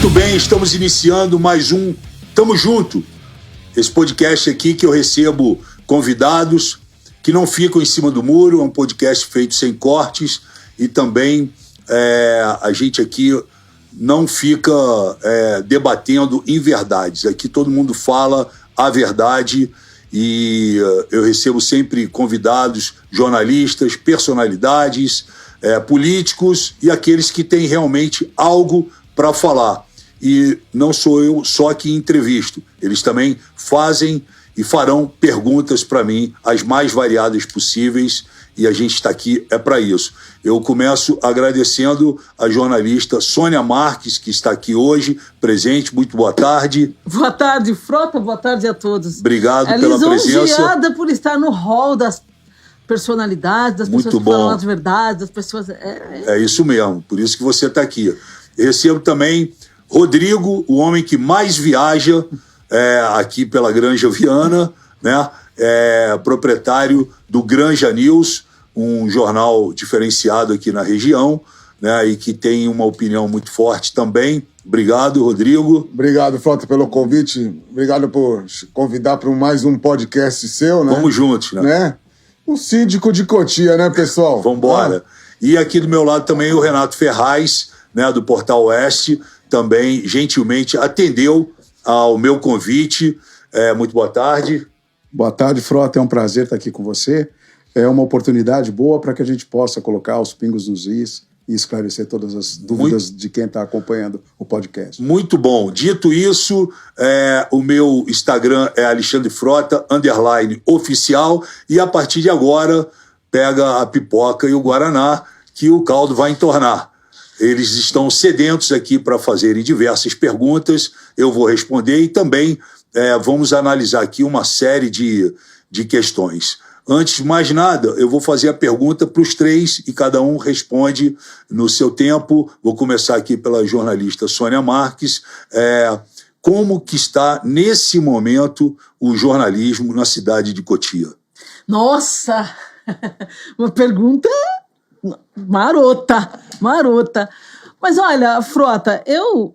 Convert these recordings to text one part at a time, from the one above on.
Muito bem, estamos iniciando mais um Tamo Junto. Esse podcast aqui que eu recebo convidados que não ficam em cima do muro, é um podcast feito sem cortes e também a gente aqui não fica debatendo inverdades. Aqui todo mundo fala a verdade e eu recebo sempre convidados, jornalistas, personalidades, políticos e aqueles que têm realmente algo para falar. E não sou eu só que entrevisto. Eles também fazem e farão perguntas para mim, as mais variadas possíveis, e a gente está aqui para isso. Eu começo agradecendo a jornalista Sônia Marques, que está aqui hoje, presente. Muito boa tarde. Boa tarde, Frota. Boa tarde a todos. Obrigado pela presença. Lisonjeada por estar no hall das personalidades, das pessoas que falam as verdades, das pessoas... É isso mesmo, por isso que você está aqui. Eu recebo também Rodrigo, o homem que mais viaja aqui pela Granja Viana, né? Proprietário do Granja News, um jornal diferenciado aqui na região, né? E que tem uma opinião muito forte também. Obrigado, Rodrigo. Obrigado, Frota, pelo convite. Obrigado por convidar para mais um podcast seu, né? Vamos juntos, né? O síndico de Cotia, né, pessoal? Vamos embora. E aqui do meu lado também o Renato Ferraz, né, do Portal Oeste, também gentilmente atendeu ao meu convite. Muito boa tarde. Boa tarde, Frota. É um prazer estar aqui com você. É uma oportunidade boa para que a gente possa colocar os pingos nos is e esclarecer todas as dúvidas de quem está acompanhando o podcast. Muito bom. Dito isso, o meu Instagram é Alexandre Frota, _oficial, e a partir de agora pega a pipoca e o guaraná que o caldo vai entornar. Eles estão sedentos aqui para fazerem diversas perguntas, eu vou responder e também vamos analisar aqui uma série de questões. Antes de mais nada, eu vou fazer a pergunta para os três e cada um responde no seu tempo. Vou começar aqui pela jornalista Sônia Marques. Como que está, nesse momento, o jornalismo na cidade de Cotia? Nossa! Uma pergunta marota. Mas olha, Frota, eu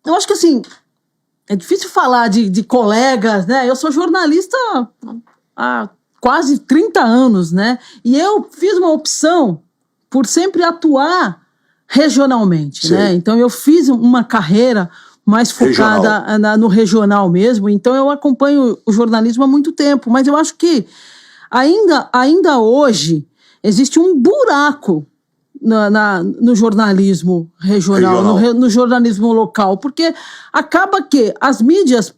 acho que assim, é difícil falar de colegas, né? Eu sou jornalista há quase 30 anos, né? E eu fiz uma opção por sempre atuar regionalmente, Sim. né? Então eu fiz uma carreira mais focada no regional mesmo, então eu acompanho o jornalismo há muito tempo, mas eu acho que ainda hoje existe um buraco no jornalismo regional. No jornalismo local, porque acaba que as mídias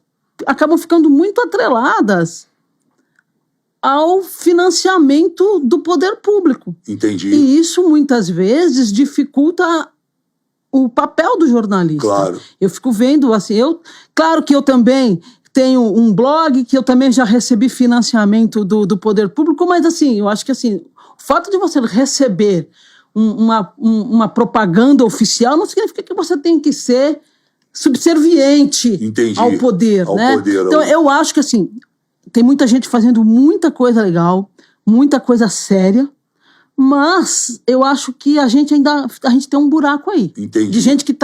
acabam ficando muito atreladas ao financiamento do poder público. Entendi. E isso muitas vezes dificulta o papel do jornalista. Claro. Eu fico vendo assim, claro que eu também tenho um blog, que eu também já recebi financiamento do poder público, mas assim, eu acho que assim, o fato de você receber uma propaganda oficial não significa que você tem que ser subserviente ao poder, né? Então eu acho que assim, tem muita gente fazendo muita coisa legal, muita coisa séria, mas eu acho que a gente tem um buraco aí. Entendi. De gente que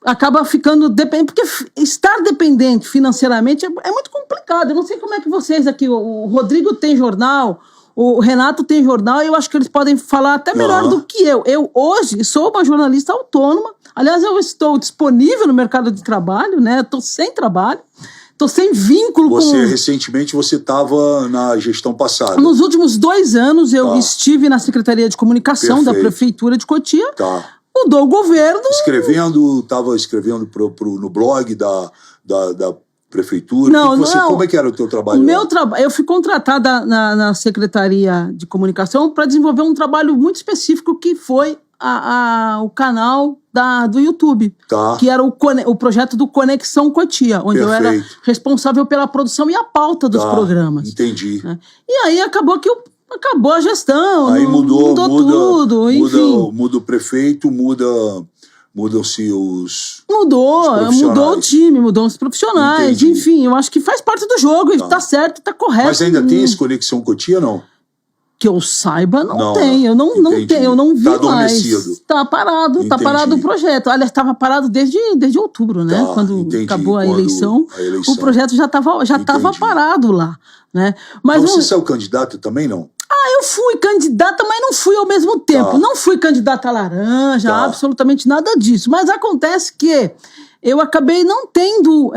acaba ficando dependente, porque estar dependente financeiramente é muito complicado. Eu não sei como é que vocês aqui, o Rodrigo tem jornal, o Renato tem jornal, e eu acho que eles podem falar até melhor do que eu. Eu hoje sou uma jornalista autônoma, aliás, eu estou disponível no mercado de trabalho, né? Estou sem trabalho. Estou sem vínculo Recentemente você estava na gestão passada. Nos últimos 2 anos eu estive na Secretaria de Comunicação da Prefeitura de Cotia. Mudou o governo. Estava escrevendo no blog da Prefeitura. Como é que era o teu trabalho? Eu fui contratada na Secretaria de Comunicação para desenvolver um trabalho muito específico que foi o canal do YouTube, que era o projeto do Conexão Cotia, onde eu era responsável pela produção e a pauta dos programas. Entendi. Né? E aí acabou a gestão, aí mudou tudo, enfim. Muda o prefeito, mudam-se os Mudou o time, mudou os profissionais. Entendi. Enfim, eu acho que faz parte do jogo, está certo, está correto. Mas ainda tem esse Conexão Cotia, não? Que eu saiba, não Não, tem. Eu não entendi. tenho, eu não vi Tá mais. adormecido. Tá parado o projeto. Aliás, estava parado desde outubro, né? Tá, Quando entendi. acabou a Quando eleição, a eleição. o projeto já estava parado lá, né? Mas você saiu candidato também, não? Eu fui candidata, mas não fui ao mesmo tempo. Tá. Não fui candidata laranja, Tá. absolutamente nada disso. Mas acontece que eu acabei não tendo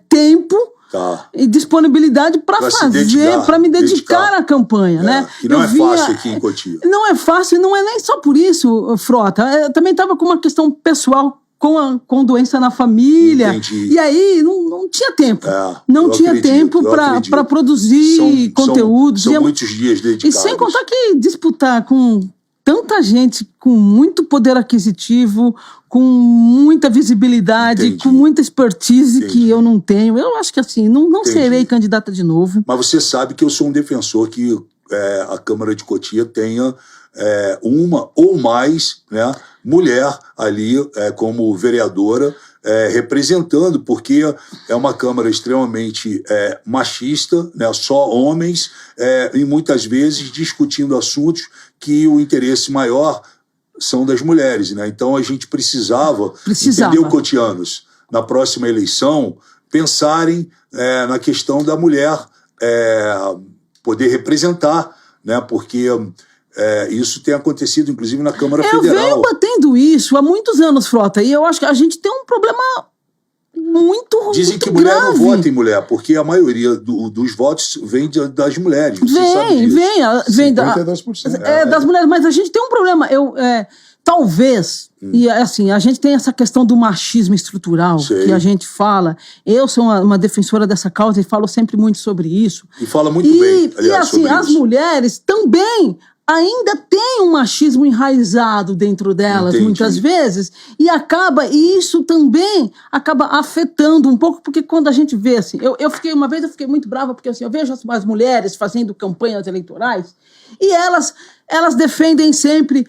tempo Tá. e disponibilidade para me dedicar à campanha, né? Que não fácil aqui em Cotia. Não é fácil, não é nem só por isso, Frota. Eu também estava com uma questão pessoal com doença na família. Entendi. E aí não tinha tempo. Eu tinha acredito, tempo eu acredito. para produzir conteúdos. São muitos dias dedicados. E sem contar que disputar com tanta gente com muito poder aquisitivo, com muita visibilidade, Entendi. com muita expertise Entendi. que eu não tenho. Eu acho que assim, não serei candidata de novo. Mas você sabe que eu sou um defensor que a Câmara de Cotia tenha uma ou mais, né, mulher ali como vereadora, representando, porque é uma Câmara extremamente machista, né, só homens, e muitas vezes discutindo assuntos que o interesse maior são das mulheres, né? Então a gente precisava. Entendeu, cotianos, na próxima eleição, pensarem na questão da mulher poder representar, né? Porque isso tem acontecido, inclusive, na Câmara Federal. Eu venho batendo isso há muitos anos, Frota, e eu acho que a gente tem um problema muito Dizem que grave. mulher não vota em mulher, porque a maioria dos votos vem das mulheres. Você sabe disso. Vem 52%. das mulheres, mas a gente tem um problema. Talvez, e assim, a gente tem essa questão do machismo estrutural, Sei. que a gente fala. Eu sou uma defensora dessa causa e falo sempre muito sobre isso. E fala muito bem, aliás, e assim, sobre as isso. mulheres também ainda tem um machismo enraizado dentro delas, Entendi. muitas vezes, e isso também acaba afetando um pouco, porque quando a gente vê assim, eu fiquei muito brava, porque assim, eu vejo as mulheres fazendo campanhas eleitorais, e elas defendem sempre,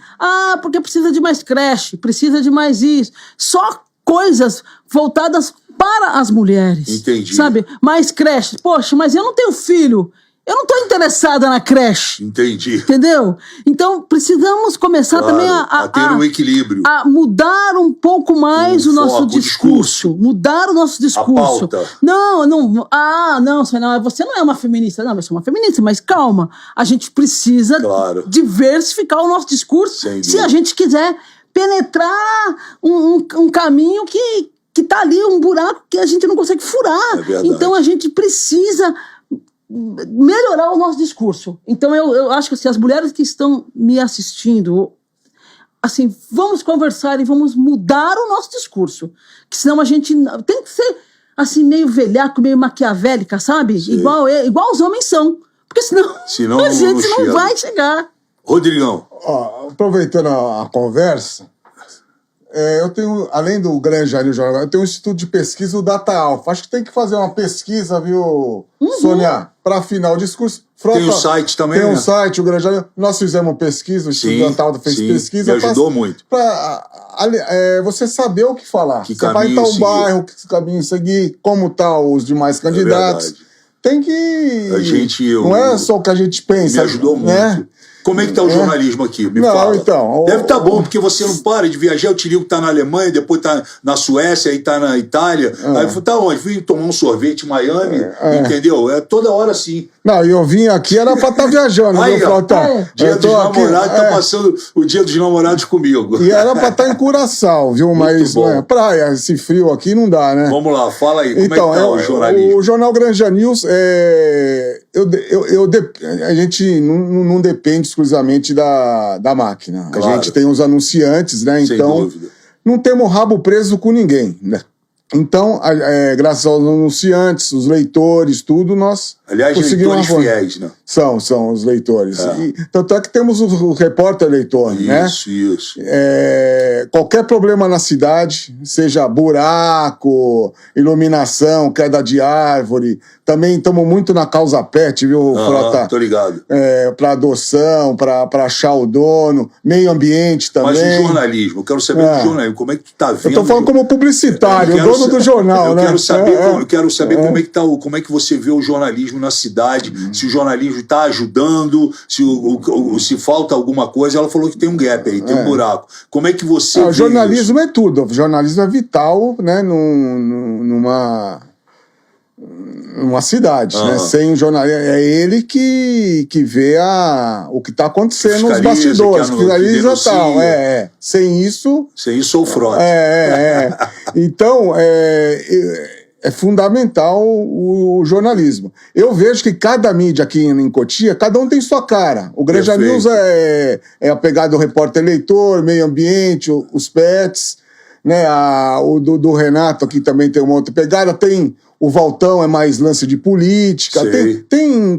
porque precisa de mais creche, precisa de mais isso, só coisas voltadas para as mulheres. Entendi. Sabe? Mais creche. Poxa, mas eu não tenho filho. Eu não estou interessada na creche. Entendi. Entendeu? Então, precisamos começar também a ter um equilíbrio. A mudar um pouco mais o nosso discurso. Mudar o nosso discurso. A pauta. Não, você não é uma feminista. Não, eu sou uma feminista, mas calma. A gente precisa diversificar o nosso discurso se a gente quiser penetrar um caminho que está ali, um buraco que a gente não consegue furar. Então, a gente precisa melhorar o nosso discurso. Então eu acho que assim, as mulheres que estão me assistindo, assim, vamos conversar e vamos mudar o nosso discurso, que senão a gente tem que ser assim meio velhaco, meio maquiavélica, sabe? Igual os homens são, porque senão a gente não vai chegar. Rodrigão, aproveitando a conversa, eu tenho, além do Granjanews Jornal, eu tenho um instituto de pesquisa, o Data Alpha. Acho que tem que fazer uma pesquisa, viu, Sônia, para afinar o discurso. Frota, tem um site também, tem né? um site, o Granjanews. Nós fizemos pesquisa, o Instituto Data Alpha fez pesquisa. Me ajudou muito. Para você saber o que falar. Você vai estar um bairro, que caminho seguir, como tá os demais candidatos. Tem que... não é só o que a gente pensa. Me ajudou muito. Como é que tá o jornalismo aqui? Me fala. Então, deve estar bom, porque você não para de viajar. O Tirico tá na Alemanha, depois tá na Suécia, aí tá na Itália. Aí tá onde? Vim tomar um sorvete em Miami, entendeu? É toda hora assim. Não, eu vim aqui, era pra estar viajando, aí, viu, Frota? Dia dos namorados, tá passando o dia dos namorados comigo. E era pra estar em Curaçao, viu? Mas praia, esse frio aqui não dá, né? Vamos lá, fala aí, como é que tá o jornalismo? O Jornal Granjanews, a gente não depende exclusivamente da máquina. Claro. A gente tem os anunciantes, né? Sem então, dúvida. Não temos rabo preso com ninguém, né? Então, graças aos anunciantes, os leitores, tudo, nós conseguimos... Aliás, leitores fiéis, né? São os leitores. Tanto é que temos o repórter leitor, né? Isso. Qualquer problema na cidade, seja buraco, iluminação, queda de árvore, também estamos muito na causa pet, viu, Frota? Tô ligado. Para adoção, para achar o dono, meio ambiente também. Mas o jornalismo, eu quero saber do jornalismo, como é que tu tá vendo? Eu tô falando como publicitário, dono do jornal, né? Eu quero saber como é que você vê o jornalismo jornalismo na cidade, se o jornalismo está ajudando, se falta alguma coisa. Ela falou que tem um gap aí, tem um buraco. Como é que você vê o jornalismo isso? é tudo. O jornalismo é vital, né, numa cidade, né? Sem o jornalista, é ele que vê o que está acontecendo nos bastidores, fiscaliza e tal. Sem isso... Sem isso, o Frota. Então, é fundamental o jornalismo. Eu vejo que cada mídia aqui em Cotia, cada um tem sua cara. O Granja News é a pegada do repórter eleitor, meio ambiente, os pets, né? O do Renato aqui também tem uma outra pegada, tem... O Valtão é mais lance de política.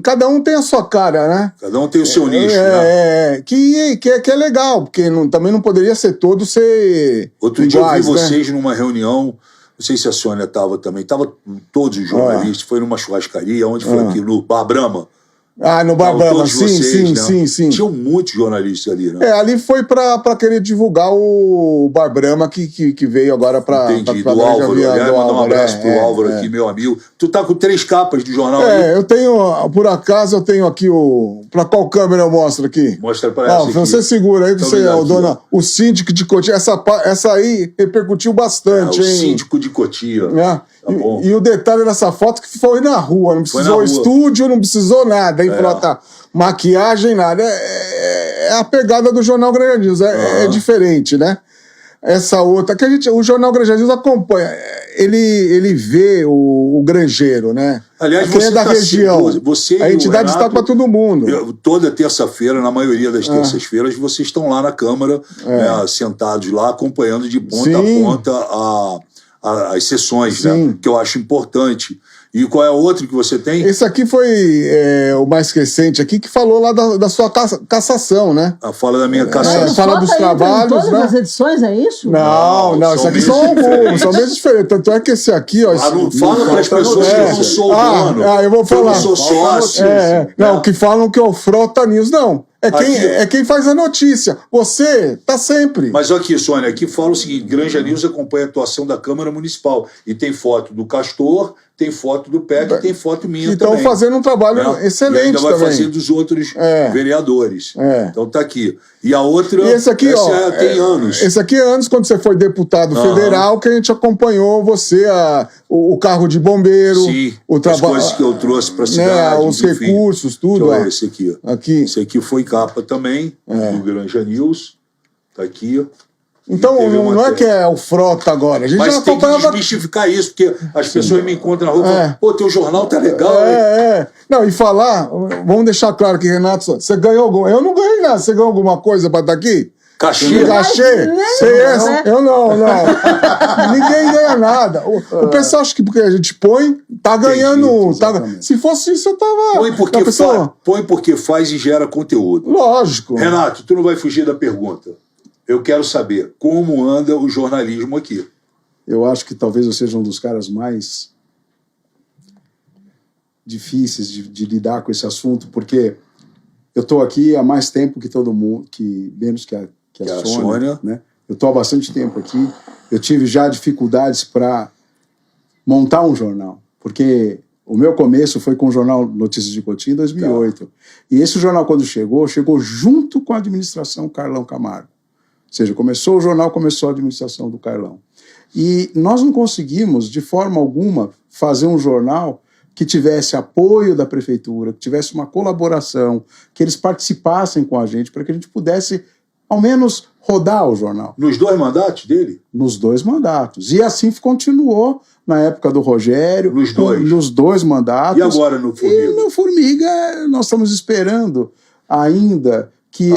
Cada um tem a sua cara, né? Cada um tem o seu nicho, né? Que é legal, porque também não poderia ser todos ser Outro iguais, dia eu vi vocês numa reunião, não sei se a Sônia estava também, estavam todos os jornalistas, foi numa churrascaria, onde foi aqui, no Bar Brahma. No Bar Brahma, sim. Tinham muitos jornalistas ali, né? Ali foi pra querer divulgar o Bar Brahma que veio agora pra... Entendi, do Álvaro. Aliás, mandar um abraço pro Álvaro aqui, meu amigo. Tu tá com 3 capas do jornal aí? Eu tenho, por acaso, eu tenho aqui Pra qual câmera eu mostro aqui? Mostra pra essa aqui. Você segura aí, o síndico de Cotia. Essa aí repercutiu bastante, hein? O síndico de Cotia. Tá bom. E o detalhe dessa foto que foi na rua, não precisou estúdio, não precisou nada, hein, Frota? Maquiagem, nada. É a pegada do Jornal Granja News, é diferente, né? Essa outra, o Jornal Granja News acompanha, ele vê o granjeiro, né? Aliás, quem é da região, a gente dá destaque para todo mundo. Toda terça-feira, na maioria das terças-feiras, vocês estão lá na Câmara, né, sentados lá, acompanhando de ponta a ponta as sessões, né? Que eu acho importante. E qual é o outro que você tem? Esse aqui foi o mais recente aqui, que falou lá da sua cassação, né? Fala da minha cassação. Fala dos trabalhos, todas né? as edições, é isso? Não, isso aqui são alguns, são bem diferentes. Tanto é que esse aqui, ó... não fala para as pessoas que eu não sou dono. Eu vou falar. Eu não sou sócio. Não, que falam que é o Frota News, não. Quem faz a notícia. Você tá sempre. Mas aqui, Sônia, aqui fala o seguinte: Granja News acompanha a atuação da Câmara Municipal. E tem foto do Castor, tem foto do PEC e tem foto minha também. Estão fazendo um trabalho excelente. E ainda vai também fazer dos outros vereadores. Então tá aqui. E a outra, e esse aqui, tem anos. Esse aqui é anos, quando você foi deputado federal, que a gente acompanhou você, o carro de bombeiro. Sim, as coisas que eu trouxe para a cidade. Os recursos, tudo. Então, esse aqui. Esse aqui foi capa também, do Granja News. Tá aqui, Então, não é que é o Frota agora. A gente mas já tem que desmistificar isso, porque as pessoas me encontram na rua e falam, pô, teu jornal tá legal. Não, e falar, vamos deixar claro que, Renato, você ganhou alguma... Eu não ganhei nada. Você ganhou alguma coisa pra estar aqui? Cachê? Eu não. Ninguém ganha nada. O pessoal acha que porque a gente põe, tá ganhando. Se fosse isso, eu tava. Põe porque faz e gera conteúdo. Lógico. Renato, tu não vai fugir da pergunta. Eu quero saber como anda o jornalismo aqui. Eu acho que talvez eu seja um dos caras mais difíceis de lidar com esse assunto, porque eu estou aqui há mais tempo que todo mundo, menos que a Sônia, né? Eu estou há bastante tempo aqui. Eu tive já dificuldades para montar um jornal, porque o meu começo foi com o jornal Notícias de Cotia em 2008. E esse jornal, quando chegou junto com a administração Carlão Camargo. Ou seja, começou o jornal, começou a administração do Carlão. E nós não conseguimos, de forma alguma, fazer um jornal que tivesse apoio da prefeitura, que tivesse uma colaboração, que eles participassem com a gente, para que a gente pudesse, ao menos, rodar o jornal. Nos 2 mandatos dele? Nos 2 mandatos. E assim continuou na época do Rogério. Nos 2 mandatos. E agora no Formiga? E no Formiga, nós estamos esperando ainda que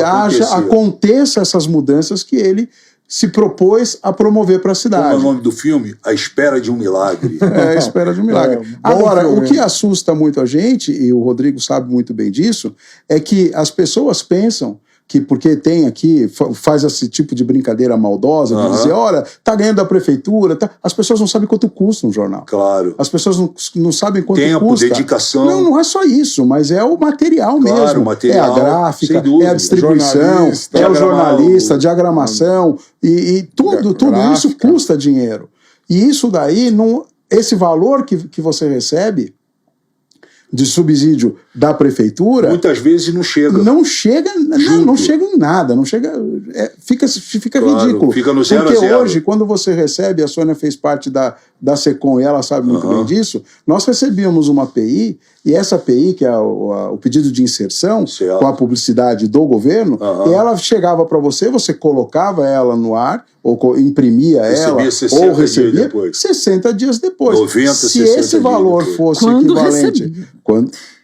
aconteça essas mudanças que ele se propôs a promover para a cidade. Como é o nome do filme? A Espera de um Milagre. A Espera de um Milagre. Agora, o que assusta muito a gente, e o Rodrigo sabe muito bem disso, é que as pessoas pensam que porque tem aqui, faz esse tipo de brincadeira maldosa, de dizer, olha, tá ganhando da prefeitura, as pessoas não sabem quanto custa um jornal. Claro. As pessoas não sabem quanto custa. Tempo, dedicação. Não é só isso, mas é o material mesmo. Material, é a gráfica, é a distribuição, é o jornalista, diagramação, e tudo isso custa dinheiro. E isso daí, esse valor que você recebe, de subsídio da prefeitura... Muitas vezes não chega. Não chega em nada, não chega... fica claro, ridículo. Fica no 0 a 0. Porque hoje, quando você recebe, a Sônia fez parte da SECOM e ela sabe muito bem disso, nós recebíamos uma API, e essa API, que é o pedido de inserção, com a publicidade do governo, e ela chegava para você colocava ela no ar, ou imprimia ela, ou recebia 60 dias depois. 90, se 60 esse valor dias fosse equivalente...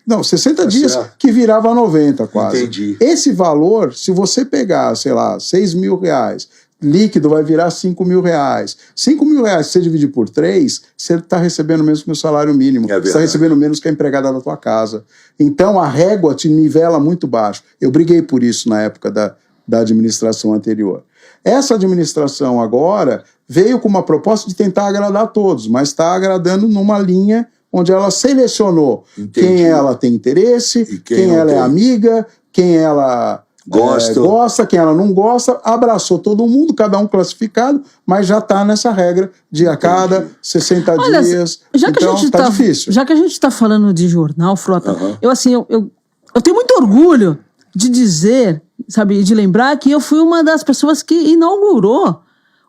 Não, 60 dias certo. Que virava 90 quase. Entendi. Esse valor, se você pegar, sei lá, 6 mil reais, líquido vai virar 5 mil reais. 5 mil reais, se você dividir por 3, você está recebendo menos que o salário mínimo. Você está recebendo menos que a empregada da tua casa. Então a régua te nivela muito baixo. Eu briguei por isso na época da administração anterior. Essa administração agora veio com uma proposta de tentar agradar a todos, mas está agradando numa linha onde ela selecionou quem ela tem interesse, quem ela é amiga, quem ela gosta, quem ela não gosta, abraçou todo mundo, cada um classificado, mas já está nessa regra de a cada 60 dias. Já que então está difícil. Já que a gente está falando de jornal, Frota, eu tenho muito orgulho de dizer, sabe, de lembrar que eu fui uma das pessoas que inaugurou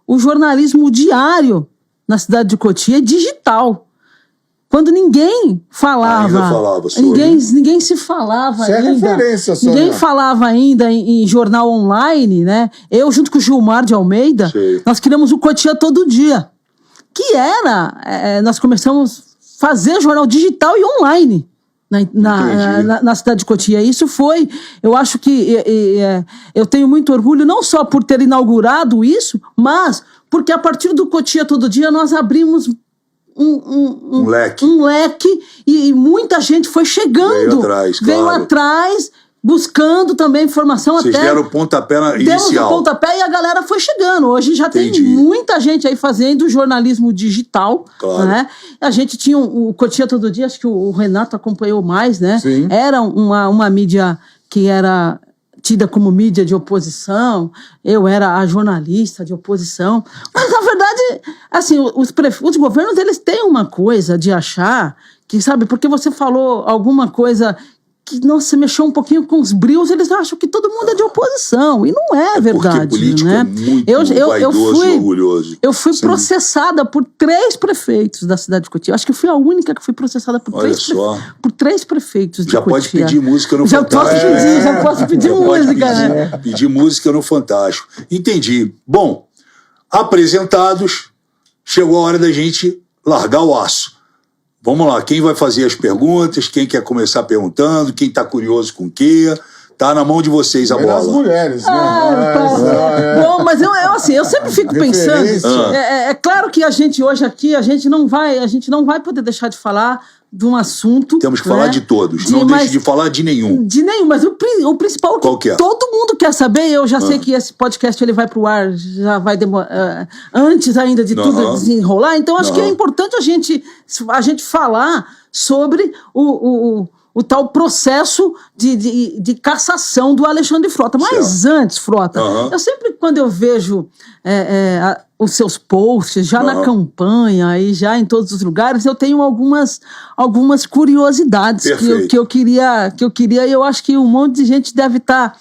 o jornalismo diário na cidade de Cotia, digital. Quando ninguém falava, ninguém se falava Você ainda. É referência, Sônia. Ninguém falava ainda em jornal online, né? Eu, junto com o Gilmar de Almeida, nós criamos o Cotia Todo Dia, que era, nós começamos a fazer jornal digital e online na cidade de Cotia. Isso foi, eu acho que eu tenho muito orgulho, não só por ter inaugurado isso, mas porque a partir do Cotia Todo Dia nós abrimos um leque e muita gente foi chegando, veio atrás buscando também informação. Vocês deram o pontapé inicial. Demos o pontapé e a galera foi chegando. Hoje já tem muita gente aí fazendo jornalismo digital, né? A gente tinha o Cotia Todo Dia, acho que o Renato acompanhou mais, né? Sim. Era uma mídia que era tida como mídia de oposição, eu era a jornalista de oposição, mas na verdade, assim, os governos, eles têm uma coisa de achar que, sabe, porque você falou alguma coisa que, nossa, mexeu um pouquinho com os brios, eles acham que todo mundo é de oposição, e não é verdade, político, né? É muito vaidoso e orgulhoso. Eu fui processada por 3 prefeitos da cidade de Cotia. Acho que eu fui a única que fui processada por 3 prefeitos de Cotia. Já pode pedir música no Fantástico. Já posso pedir música, né? Pedir música no Fantástico. Entendi. Bom, apresentados, chegou a hora da gente largar o aço. Vamos lá, quem vai fazer as perguntas, quem quer começar perguntando, quem está curioso com o quê, tá na mão de vocês a bola. As mulheres, né? Bom, mas eu sempre fico pensando, é claro que a gente hoje aqui, a gente não vai poder deixar de falar de um assunto. Temos que falar de todos, não deixe de falar de nenhum. De nenhum, mas o principal que todo mundo quer saber, eu já sei que esse podcast ele vai pro ar, já vai demorar, antes ainda de tudo desenrolar, então acho que é importante a gente falar sobre o tal processo de cassação do Alexandre Frota. Mas antes, Frota, eu sempre, quando eu vejo os seus posts, já na campanha e já em todos os lugares, eu tenho algumas curiosidades que eu queria, e eu acho que um monte de gente deve estar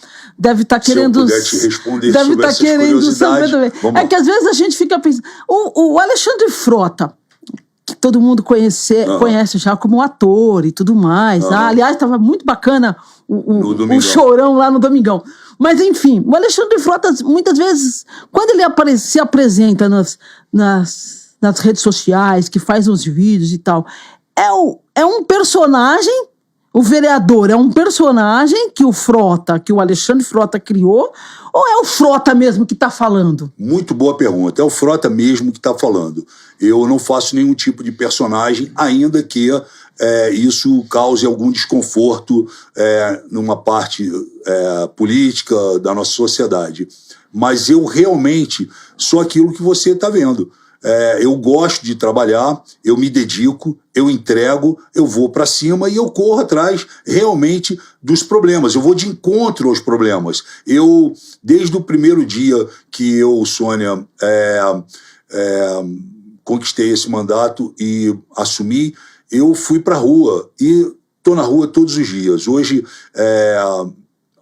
querendo... Se eu puder te responder deve sobre essas curiosidades. É que às vezes a gente fica pensando... O Alexandre Frota, que todo mundo conhece já como ator e tudo mais. Aliás, estava muito bacana o Chorão lá no Domingão. Mas, enfim, o Alexandre Frota, muitas vezes, quando ele se apresenta nas redes sociais, que faz os vídeos e tal, é um personagem, o vereador é um personagem que o Alexandre Frota criou, ou é o Frota mesmo que está falando? Muito boa pergunta. É o Frota mesmo que está falando. Eu não faço nenhum tipo de personagem, ainda que isso cause algum desconforto numa parte política da nossa sociedade. Mas eu realmente sou aquilo que você está vendo. Eu gosto de trabalhar, eu me dedico, eu entrego, eu vou para cima e eu corro atrás realmente dos problemas. Eu vou de encontro aos problemas. Eu, desde o primeiro dia que eu, Sônia, conquistei esse mandato e assumi, eu fui para a rua e estou na rua todos os dias. Hoje,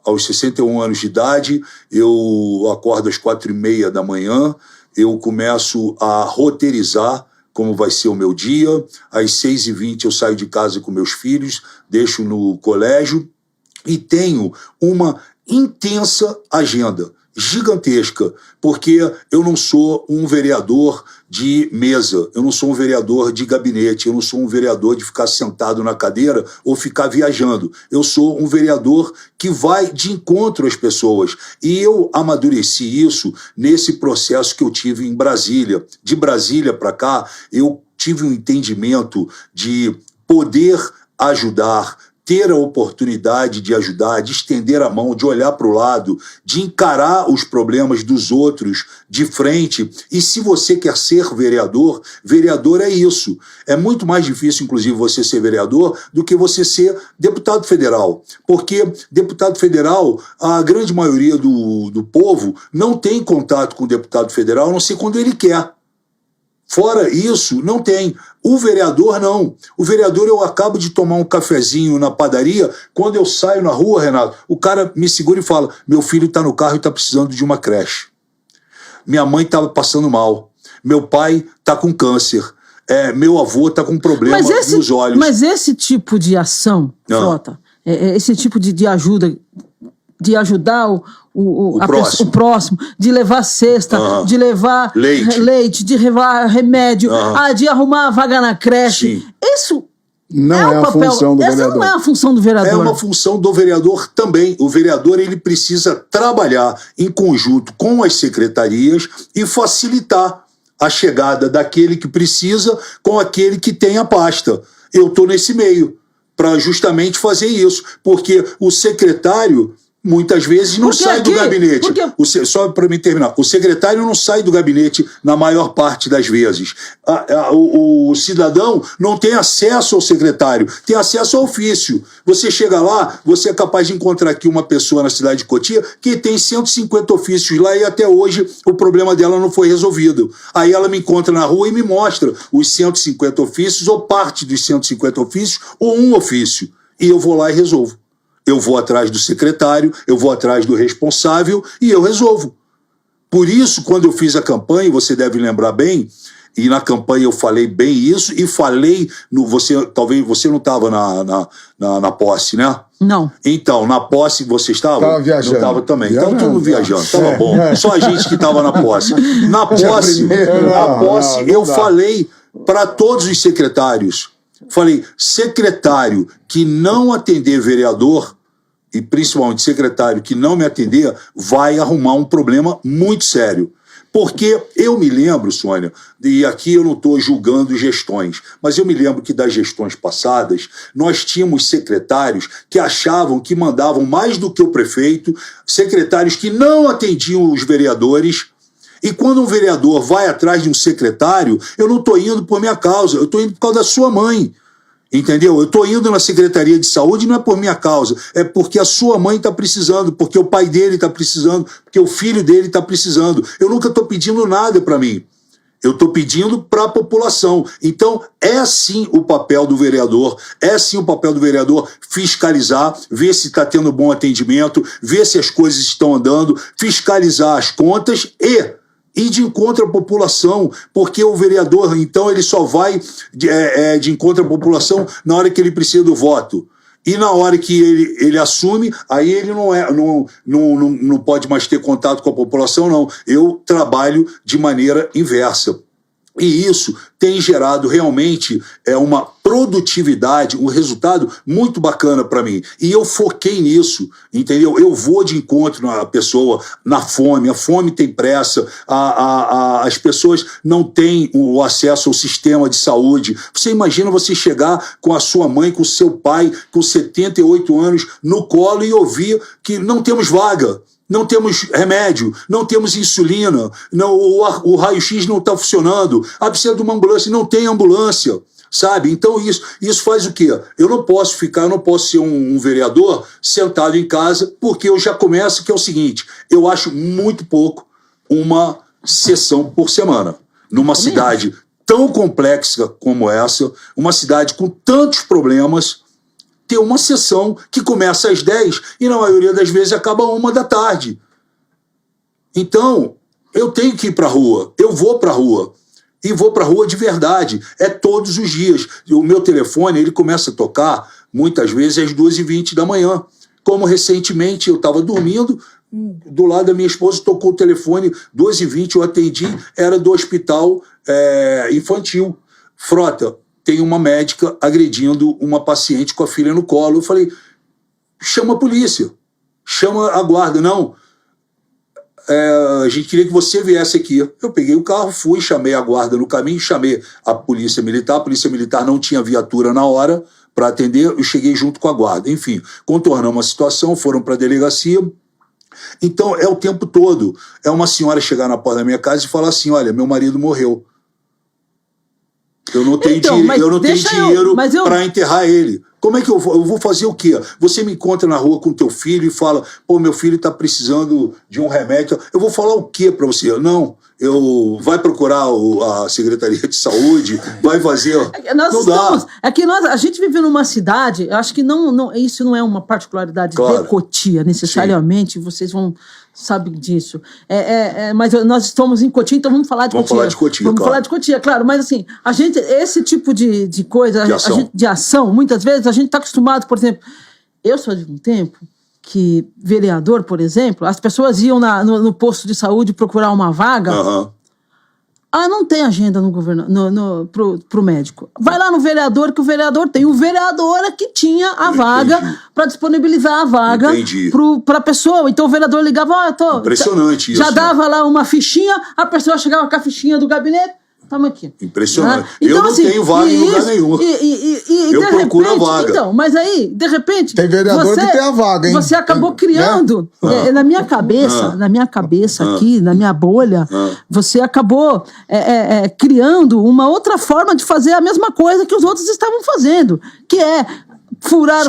aos 61 anos de idade, eu acordo às 4h30 da manhã, eu começo a roteirizar como vai ser o meu dia. Às 6h20 eu saio de casa com meus filhos, deixo no colégio e tenho uma intensa agenda, gigantesca, porque eu não sou um vereador de mesa, eu não sou um vereador de gabinete, eu não sou um vereador de ficar sentado na cadeira ou ficar viajando. Eu sou um vereador que vai de encontro às pessoas. E eu amadureci isso nesse processo que eu tive em Brasília. De Brasília para cá, eu tive um entendimento de poder ajudar, ter a oportunidade de ajudar, de estender a mão, de olhar para o lado, de encarar os problemas dos outros de frente. E se você quer ser vereador, vereador é isso. É muito mais difícil, inclusive, você ser vereador do que você ser deputado federal. Porque deputado federal, a grande maioria do povo não tem contato com o deputado federal, a não ser quando ele quer. Fora isso, não tem. O vereador, não. O vereador, eu acabo de tomar um cafezinho na padaria, quando eu saio na rua, Renato, o cara me segura e fala, meu filho está no carro e está precisando de uma creche. Minha mãe estava passando mal. Meu pai está com câncer. Meu avô está com problema nos olhos. Mas esse tipo de ação, Frota, esse tipo de ajuda, de ajudar o próximo, de levar cesta, de levar leite, de levar remédio, de arrumar a vaga na creche. Sim. Isso não é a função do vereador. Essa não é a função do vereador. É uma função do vereador também. O vereador, ele precisa trabalhar em conjunto com as secretarias e facilitar a chegada daquele que precisa com aquele que tem a pasta. Eu estou nesse meio para justamente fazer isso, porque o secretário muitas vezes não sai do gabinete. Só para me terminar, o secretário não sai do gabinete na maior parte das vezes. O cidadão não tem acesso ao secretário, tem acesso ao ofício. Você chega lá, você é capaz de encontrar aqui uma pessoa na cidade de Cotia que tem 150 ofícios lá e até hoje o problema dela não foi resolvido. Aí ela me encontra na rua e me mostra os 150 ofícios ou parte dos 150 ofícios ou um ofício. E eu vou lá e resolvo. Eu vou atrás do secretário, eu vou atrás do responsável e eu resolvo. Por isso, quando eu fiz a campanha, você deve lembrar bem, e na campanha eu falei bem isso, e falei, talvez você não estava na posse, né? Não. Então, na posse você estava? Estava viajando. Não estava também. Então, todo mundo viajando. Estava bom. Só a gente que estava na posse. Na posse, eu falei para todos os secretários. Falei, secretário que não atender vereador, e principalmente secretário que não me atender, vai arrumar um problema muito sério. Porque eu me lembro, Sônia, e aqui eu não estou julgando gestões, mas eu me lembro que das gestões passadas, nós tínhamos secretários que achavam que mandavam mais do que o prefeito, secretários que não atendiam os vereadores. E quando um vereador vai atrás de um secretário, eu não estou indo por minha causa, eu estou indo por causa da sua mãe. Entendeu? Eu estou indo na Secretaria de Saúde não é por minha causa, é porque a sua mãe está precisando, porque o pai dele está precisando, porque o filho dele está precisando. Eu nunca estou pedindo nada para mim. Eu estou pedindo para a população. Então, é sim o papel do vereador, fiscalizar, ver se está tendo bom atendimento, ver se as coisas estão andando, fiscalizar as contas e de encontro à população, porque o vereador, então, ele só vai de encontro à população na hora que ele precisa do voto. E na hora que ele assume, aí ele não pode mais ter contato com a população, não. Eu trabalho de maneira inversa. E isso tem gerado realmente uma produtividade, um resultado muito bacana para mim. E eu foquei nisso, entendeu? Eu vou de encontro na pessoa, na fome. A fome tem pressa, as pessoas não têm o acesso ao sistema de saúde. Você imagina você chegar com a sua mãe, com o seu pai, com 78 anos, no colo e ouvir que não temos vaga. Não temos remédio, não temos insulina, o raio-x não está funcionando, precisa de uma ambulância, não tem ambulância, sabe? Então isso faz o quê? Eu não posso ser um vereador sentado em casa, porque eu já começo que é o seguinte, eu acho muito pouco uma sessão por semana, numa cidade tão complexa como essa, uma cidade com tantos problemas, ter uma sessão que começa às 10 e na maioria das vezes acaba 1 da tarde. Então, eu tenho que ir para a rua, eu vou para a rua. E vou para a rua de verdade, é todos os dias. O meu telefone, ele começa a tocar, muitas vezes, às 2h20 da manhã. Como recentemente eu estava dormindo, do lado da minha esposa tocou o telefone, 2h20 eu atendi, era do hospital infantil. Frota, tem uma médica agredindo uma paciente com a filha no colo. Eu falei, chama a polícia, chama a guarda. Não, a gente queria que você viesse aqui. Eu peguei o carro, fui, chamei a guarda no caminho, chamei a polícia militar não tinha viatura na hora para atender, eu cheguei junto com a guarda. Enfim, contornamos a situação, foram para a delegacia. Então, é o tempo todo. É uma senhora chegar na porta da minha casa e falar assim, olha, meu marido morreu. Eu não tenho dinheiro para enterrar ele. Como é que eu vou fazer o quê? Você me encontra na rua com teu filho e fala, pô, meu filho está precisando de um remédio. Eu vou falar o quê para você? Não, vai procurar a Secretaria de Saúde, vai fazer... A gente vive numa cidade, acho que isso não é uma particularidade de Cotia, necessariamente, vocês sabem disso. Mas nós estamos em Cotia, então vamos falar de Cotia. Vamos falar de Cotia, claro. Mas assim, esse tipo de coisa, de ação, muitas vezes, a gente está acostumado, por exemplo, eu sou de um tempo que vereador, por exemplo, as pessoas iam no posto de saúde procurar uma vaga. Não tem agenda no governo, pro médico. Vai lá no vereador, que o vereador tem. O vereador é que tinha a vaga para disponibilizar a vaga para a pessoa. Então o vereador ligava, impressionante isso. Já dava lá uma fichinha, a pessoa chegava com a fichinha do gabinete. Estamos aqui. Impressionante. Então, eu não tenho vaga em lugar nenhum. Eu procuro a vaga. Então, mas aí, de repente... Tem vereador que tem a vaga, hein? Você acabou criando... Né? Na minha cabeça aqui, na minha bolha, você acabou criando uma outra forma de fazer a mesma coisa que os outros estavam fazendo, que é... furar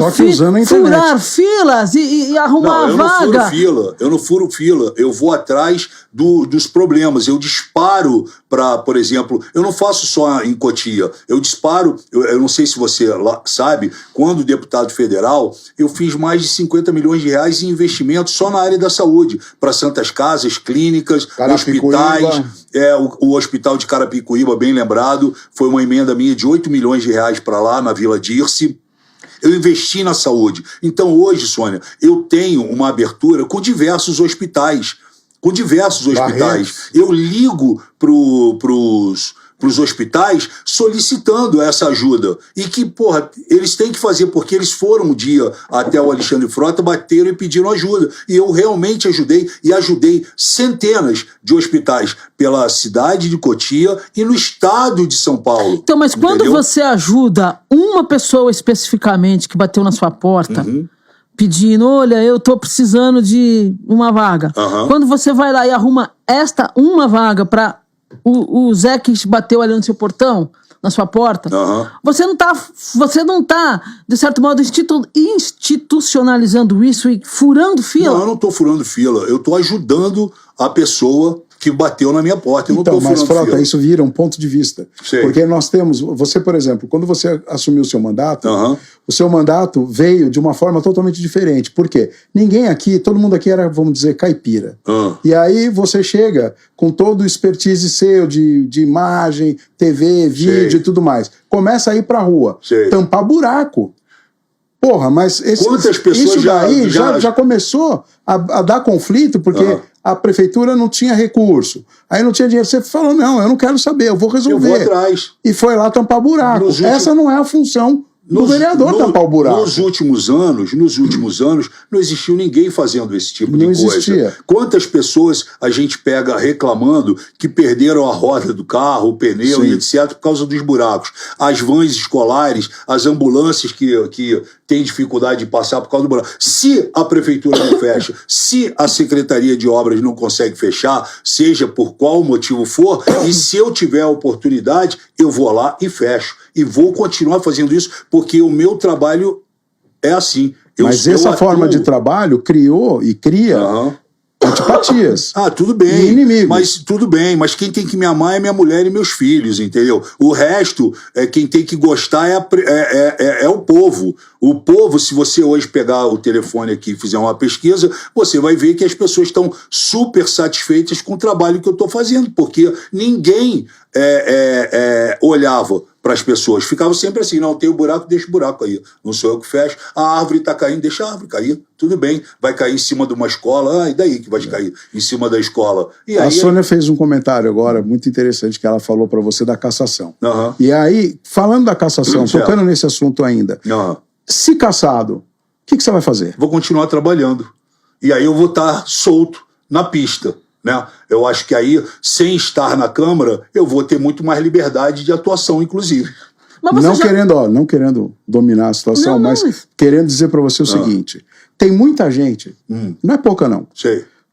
filas e arrumar a vaga. Eu não furo fila, eu vou atrás dos problemas, eu disparo para, por exemplo, eu não faço só em Cotia, eu disparo, eu não sei se você sabe, quando deputado federal, eu fiz mais de 50 milhões de reais em investimentos só na área da saúde, para santas casas, clínicas, hospitais, o hospital de Carapicuíba, bem lembrado, foi uma emenda minha de 8 milhões de reais para lá, na Vila Dirce. Eu investi na saúde. Então hoje, Sônia, eu tenho uma abertura com diversos hospitais. Eu ligo pros hospitais solicitando essa ajuda. E que, eles têm que fazer, porque eles foram um dia até o Alexandre Frota, bateram e pediram ajuda. E eu realmente ajudei centenas de hospitais pela cidade de Cotia e no estado de São Paulo. Então, mas quando você ajuda uma pessoa especificamente que bateu na sua porta, pedindo, olha, eu tô precisando de uma vaga. Quando você vai lá e arruma uma vaga para o Zé que bateu ali no seu portão, na sua porta, você não tá, de certo modo, institucionalizando isso e furando fila? Não, eu não tô furando fila, eu tô ajudando a pessoa que bateu na minha porta. Eu não tô furando Frota, fila. Isso vira um ponto de vista. Sei. Porque nós temos, você, por exemplo, quando você assumiu o seu mandato, o seu mandato veio de uma forma totalmente diferente. Por quê? Ninguém aqui, todo mundo aqui era, vamos dizer, caipira. E aí você chega com todo o expertise seu de imagem, TV, vídeo e tudo mais. Começa a ir pra rua, tampar buraco. Porra, mas quantas pessoas isso daí já começou a dar conflito, porque a prefeitura não tinha recurso. Aí não tinha dinheiro. Você falou, não, eu não quero saber, eu vou resolver. Eu vou atrás. E foi lá tampar buraco. Essa não é a função do vereador tampar o buraco. Nos últimos anos, não existiu ninguém fazendo esse tipo de coisa. Existia. Quantas pessoas a gente pega reclamando que perderam a roda do carro, o pneu e etc. por causa dos buracos. As vans escolares, as ambulâncias que têm dificuldade de passar por causa do buraco. Se a prefeitura não fecha, se a Secretaria de Obras não consegue fechar, seja por qual motivo for, e se eu tiver a oportunidade, eu vou lá e fecho. E vou continuar fazendo isso, porque o meu trabalho é assim. Mas essa forma de trabalho criou e cria antipatias. Tudo bem. E inimigos. Mas tudo bem, mas quem tem que me amar é minha mulher e meus filhos, entendeu? O resto, quem tem que gostar é o povo. O povo, se você hoje pegar o telefone aqui e fizer uma pesquisa, você vai ver que as pessoas estão super satisfeitas com o trabalho que eu estou fazendo, porque ninguém olhava para as pessoas. Ficava sempre assim, não, tem o buraco, deixa o buraco aí. Não sou eu que fecho. A árvore está caindo, deixa a árvore cair. Tudo bem, vai cair em cima de uma escola. E daí que vai cair em cima da escola? E aí, a Sônia fez um comentário agora muito interessante que ela falou para você da cassação. Uhum. E aí, falando da cassação, tocando nesse assunto ainda, se cassado, o que você vai fazer? Vou continuar trabalhando. E aí eu vou estar solto na pista. Né? Eu acho que aí, sem estar na Câmara, eu vou ter muito mais liberdade de atuação, inclusive. Não querendo dominar a situação, mas querendo dizer para você o seguinte, tem muita gente, não é pouca não,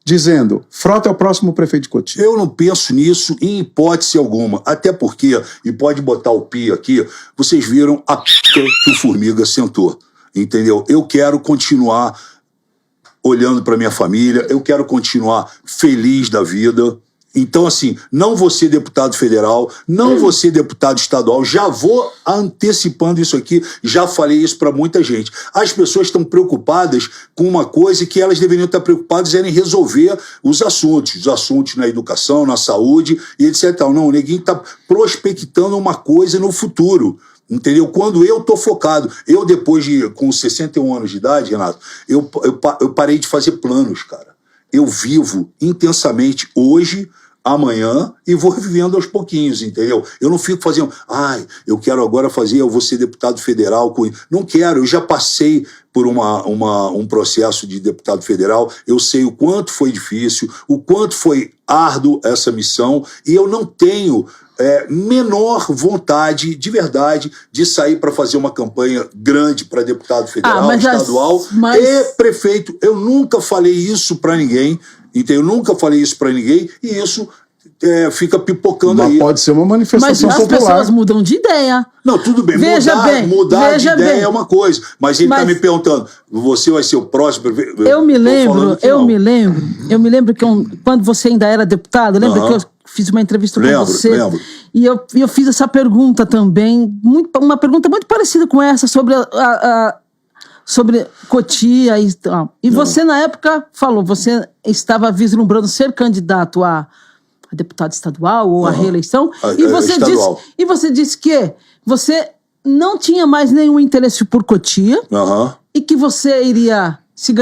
dizendo, Frota é o próximo prefeito de Cotia. Eu não penso nisso em hipótese alguma, até porque, e pode botar o pi aqui, vocês viram a p*** que o Formiga sentou, entendeu? Eu quero continuar olhando para minha família, eu quero continuar feliz da vida. Então, assim, não vou ser deputado federal, não vou ser deputado estadual, já vou antecipando isso aqui, já falei isso para muita gente. As pessoas estão preocupadas com uma coisa que elas deveriam estar preocupadas em resolver os assuntos na educação, na saúde e etc. Não, o neguinho está prospectando uma coisa no futuro. Entendeu? Quando eu tô focado, depois com 61 anos de idade, Renato, eu parei de fazer planos, cara. Eu vivo intensamente hoje, amanhã, e vou vivendo aos pouquinhos, entendeu? Eu não fico fazendo, eu quero agora eu vou ser deputado federal. Não quero, eu já passei por um processo de deputado federal, eu sei o quanto foi difícil, o quanto foi árduo essa missão, e eu não tenho menor vontade, de verdade, de sair para fazer uma campanha grande para deputado federal, estadual e prefeito. Eu nunca falei isso para ninguém, entendeu? Eu nunca falei isso para ninguém, e isso fica pipocando aí. Mas pode ser uma manifestação popular. Mas as pessoas mudam de ideia. Não, tudo bem. Mudar de ideia é uma coisa. Mas ele está me perguntando, você vai ser o próximo prefeito? Eu me lembro que quando você ainda era deputado, lembra que eu fiz uma entrevista com você? Lembro. E eu fiz essa pergunta também, uma pergunta muito parecida com essa, sobre Cotia e tal. E você, na época, falou, você estava vislumbrando ser candidato a deputado estadual ou a reeleição, e você disse que você não tinha mais nenhum interesse por Cotia, e que você iria, se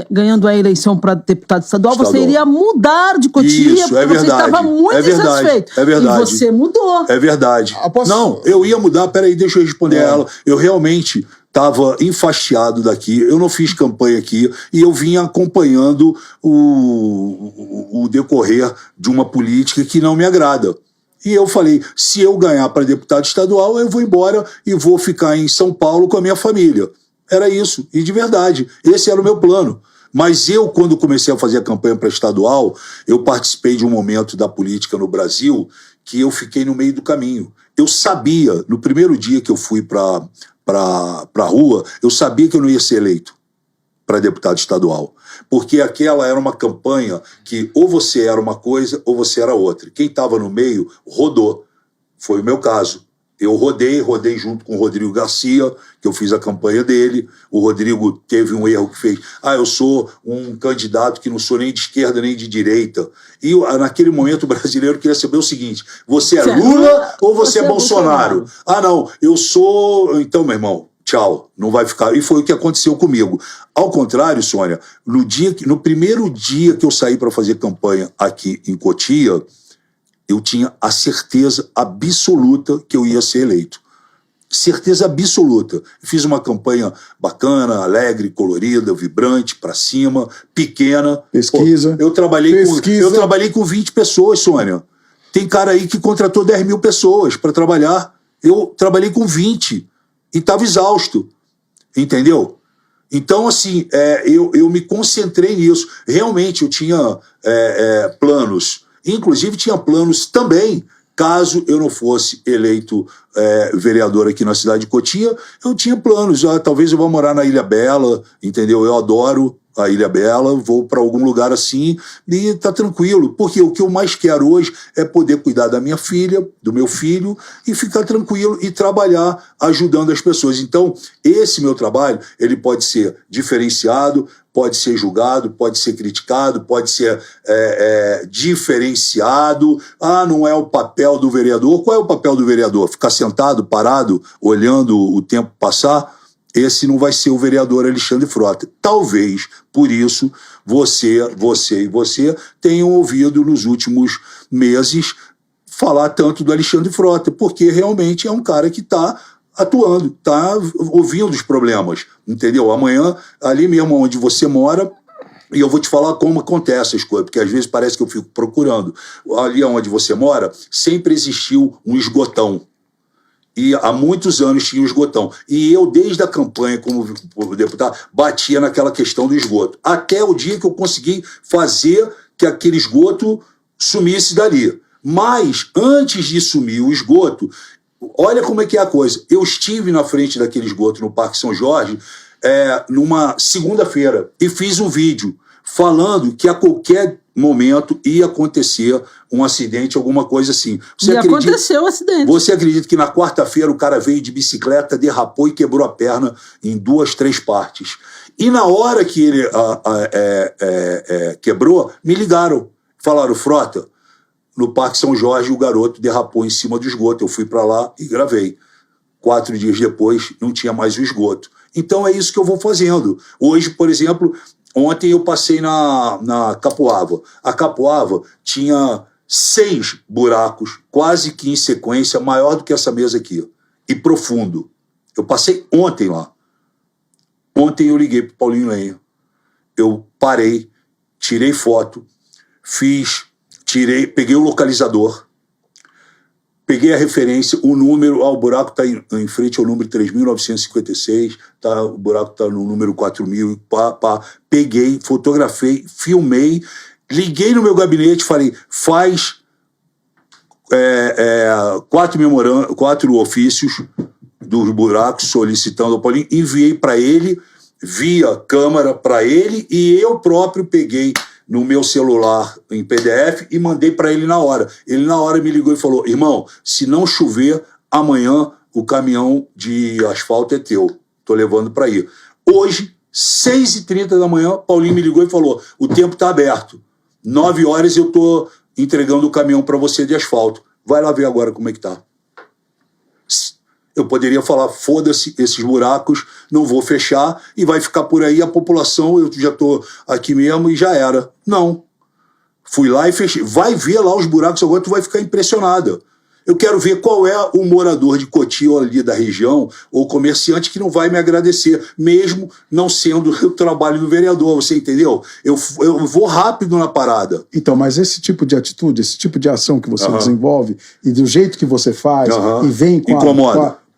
ganhando a eleição para deputado estadual, você iria mudar de Cotia, porque você estava muito insatisfeito. É verdade. E você mudou. É verdade. Não, eu ia mudar, peraí, deixa eu responder ela. Eu realmente estava enfastiado daqui, eu não fiz campanha aqui, e eu vinha acompanhando o decorrer de uma política que não me agrada. E eu falei, se eu ganhar para deputado estadual, eu vou embora e vou ficar em São Paulo com a minha família. Era isso, e de verdade, esse era o meu plano. Mas eu, quando comecei a fazer a campanha para estadual, eu participei de um momento da política no Brasil que eu fiquei no meio do caminho. Eu sabia, no primeiro dia que eu fui para a rua, eu sabia que eu não ia ser eleito para deputado estadual. Porque aquela era uma campanha que ou você era uma coisa ou você era outra. Quem estava no meio rodou. Foi o meu caso. Eu rodei junto com o Rodrigo Garcia, que eu fiz a campanha dele. O Rodrigo teve um erro que fez. Eu sou um candidato que não sou nem de esquerda nem de direita. E naquele momento o brasileiro queria saber o seguinte, você é Lula ou você é Bolsonaro? Não, eu sou... Então, meu irmão, tchau, não vai ficar. E foi o que aconteceu comigo. Ao contrário, Sônia, no primeiro dia que eu saí para fazer campanha aqui em Cotia, eu tinha a certeza absoluta que eu ia ser eleito. Certeza absoluta. Fiz uma campanha bacana, alegre, colorida, vibrante, pra cima, pequena. Pesquisa. Eu trabalhei com 20 pessoas, Sônia. Tem cara aí que contratou 10 mil pessoas para trabalhar. Eu trabalhei com 20 e estava exausto. Entendeu? Então, assim, eu me concentrei nisso. Realmente, eu tinha planos. Inclusive, tinha planos também, caso eu não fosse eleito vereador aqui na cidade de Cotia, eu tinha planos. Talvez eu vá morar na Ilha Bela, entendeu? Eu adoro a Ilhabela, vou para algum lugar assim e tá tranquilo. Porque o que eu mais quero hoje é poder cuidar da minha filha, do meu filho e ficar tranquilo e trabalhar ajudando as pessoas. Então, esse meu trabalho, ele pode ser diferenciado, pode ser julgado, pode ser criticado, pode ser diferenciado. Ah, não é o papel do vereador. Qual é o papel do vereador? Ficar sentado, parado, olhando o tempo passar? Esse não vai ser o vereador Alexandre Frota. Talvez, por isso, você tenham ouvido nos últimos meses falar tanto do Alexandre Frota, porque realmente é um cara que está atuando, está ouvindo os problemas, entendeu? Amanhã, ali mesmo onde você mora, e eu vou te falar como acontece as coisas, porque às vezes parece que eu fico procurando. Ali onde você mora, sempre existiu um esgotão. E há muitos anos tinha um esgotão. E eu, desde a campanha como deputado, batia naquela questão do esgoto. Até o dia que eu consegui fazer que aquele esgoto sumisse dali. Mas, antes de sumir o esgoto, olha como é que é a coisa. Eu estive na frente daquele esgoto no Parque São Jorge numa segunda-feira e fiz um vídeo falando que a qualquer momento ia acontecer um acidente, alguma coisa assim. Aconteceu o acidente. Você acredita que na quarta-feira o cara veio de bicicleta, derrapou e quebrou a perna em 2, 3 partes. E na hora que ele quebrou, me ligaram. Falaram, Frota, no Parque São Jorge o garoto derrapou em cima do esgoto. Eu fui para lá e gravei. 4 dias depois não tinha mais o esgoto. Então é isso que eu vou fazendo. Hoje, por exemplo, ontem eu passei na Capoava. A Capoava tinha 6 buracos, quase que em sequência, maior do que essa mesa aqui, e profundo. Eu passei ontem lá. Ontem eu liguei para o Paulinho Lenha. Eu parei, tirei foto, peguei o localizador, peguei a referência, o número, o buraco está em frente ao número 3.956, o buraco está no número 4.000, peguei, fotografei, filmei, liguei no meu gabinete, falei, faz 4 ofícios dos buracos solicitando ao Paulinho, enviei para ele, via câmera para ele, e eu próprio peguei no meu celular em PDF e mandei para ele na hora. Ele na hora me ligou e falou, irmão, se não chover, amanhã o caminhão de asfalto é teu. Tô levando para ir. Hoje, 6h30 da manhã, Paulinho me ligou e falou, o tempo tá aberto. 9 horas eu tô entregando o caminhão para você de asfalto. Vai lá ver agora como é que tá. Eu poderia falar, foda-se esses buracos, não vou fechar e vai ficar por aí a população, eu já tô aqui mesmo e já era. Não. Fui lá e fechei. Vai ver lá os buracos, agora tu vai ficar impressionada. Eu quero ver qual é o morador de Cotia ou ali da região, ou comerciante que não vai me agradecer, mesmo não sendo o trabalho do vereador, você entendeu? Eu vou rápido na parada. Então, mas esse tipo de atitude, esse tipo de ação que você desenvolve, e do jeito que você faz, e vem com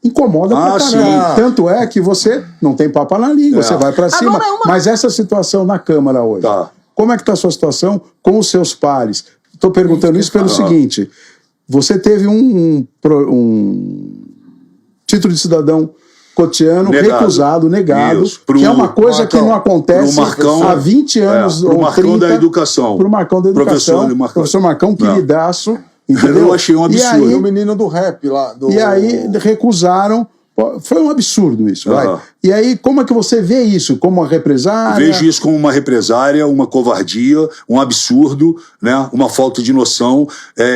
incomoda pra caramba. Tanto é que você não tem papo na língua, você vai pra cima. Mas essa situação na Câmara hoje, como é que tá a sua situação com os seus pares? Estou perguntando isso pelo seguinte... Você teve um título de cidadão cotiano recusado, negado, que é uma coisa Marcão, que não acontece há 20 anos ou 30. Pro Marcão da Educação. Pro Marcão da Educação. Professor Marcão, queridaço. Entendeu? Eu achei um absurdo. E aí, o menino do rap lá. E aí recusaram. Foi um absurdo isso, vai. E aí, como é que você vê isso? Como uma represária? Vejo isso como uma represária, uma covardia, um absurdo, né? Uma falta de noção.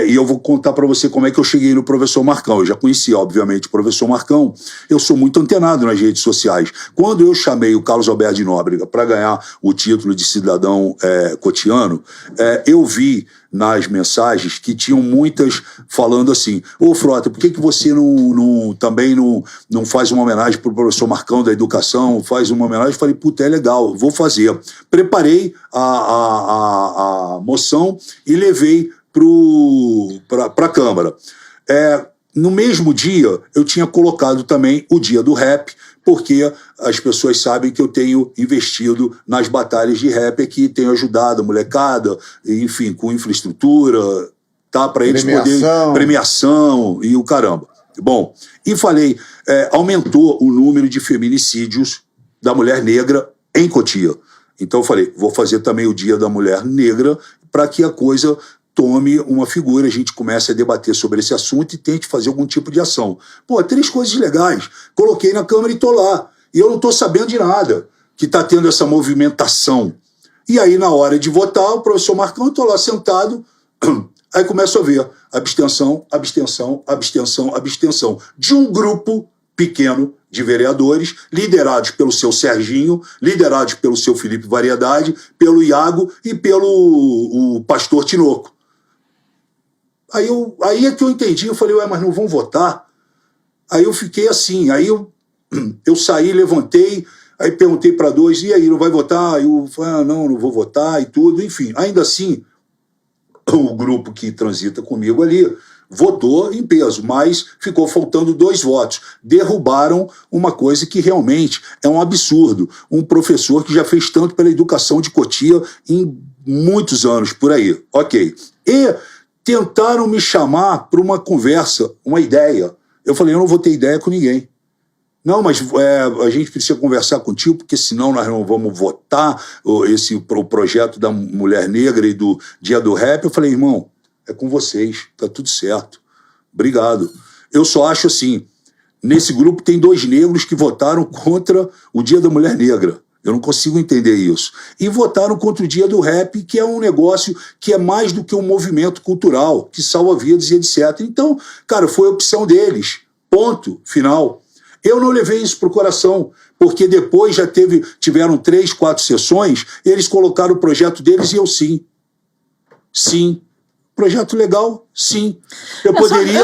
E eu vou contar para você como é que eu cheguei no professor Marcão. Eu já conhecia, obviamente, o professor Marcão. Eu sou muito antenado nas redes sociais. Quando eu chamei o Carlos Alberto de Nóbrega para ganhar o título de cidadão cotiano, eu vi nas mensagens que tinham muitas falando assim, ô Frota, por que você também não faz uma homenagem pro professor Marcão da Educação, faz uma homenagem? Eu falei, puta, é legal, vou fazer. Preparei a moção e levei para a Câmara. No mesmo dia, eu tinha colocado também o dia do rap, porque as pessoas sabem que eu tenho investido nas batalhas de rap aqui, tenho ajudado a molecada, enfim, com infraestrutura, tá? Para eles poderem... Premiação e o caramba. Bom, e falei, aumentou o número de feminicídios da mulher negra em Cotia. Então eu falei, vou fazer também o Dia da Mulher Negra para que a coisa tome uma figura, a gente comece a debater sobre esse assunto e tente fazer algum tipo de ação. Pô, 3 coisas legais. Coloquei na Câmara e tô lá. E eu não tô sabendo de nada que tá tendo essa movimentação. E aí, na hora de votar, o professor Marcão, eu tô lá sentado, aí começo a ver abstenção, abstenção, abstenção, abstenção. De um grupo pequeno de vereadores, liderados pelo seu Serginho, liderados pelo seu Felipe Variedade, pelo Iago e pelo o pastor Tinoco. Aí é que eu entendi, eu falei, ué, mas não vão votar? Aí eu fiquei assim, aí eu saí, levantei, aí perguntei para 2, e aí, não vai votar? Aí eu falei, não vou votar e tudo, enfim. Ainda assim, o grupo que transita comigo ali votou em peso, mas ficou faltando 2 votos. Derrubaram uma coisa que realmente é um absurdo. Um professor que já fez tanto pela educação de Cotia em muitos anos por aí. Ok. E tentaram me chamar para uma conversa, uma ideia. Eu falei, eu não vou ter ideia com ninguém. Não, mas a gente precisa conversar contigo, porque senão nós não vamos votar o projeto da Mulher Negra e do Dia do Rap. Eu falei, irmão, é com vocês, tá tudo certo. Obrigado. Eu só acho assim, nesse grupo tem 2 negros que votaram contra o Dia da Mulher Negra. Eu não consigo entender isso. E votaram contra o Dia do Rap, que é um negócio que é mais do que um movimento cultural, que salva vidas e etc. Então, cara, foi a opção deles. Ponto, final. Eu não levei isso pro coração, porque depois já tiveram 3, 4 sessões, eles colocaram o projeto deles e eu sim. Sim. Projeto legal, sim. Eu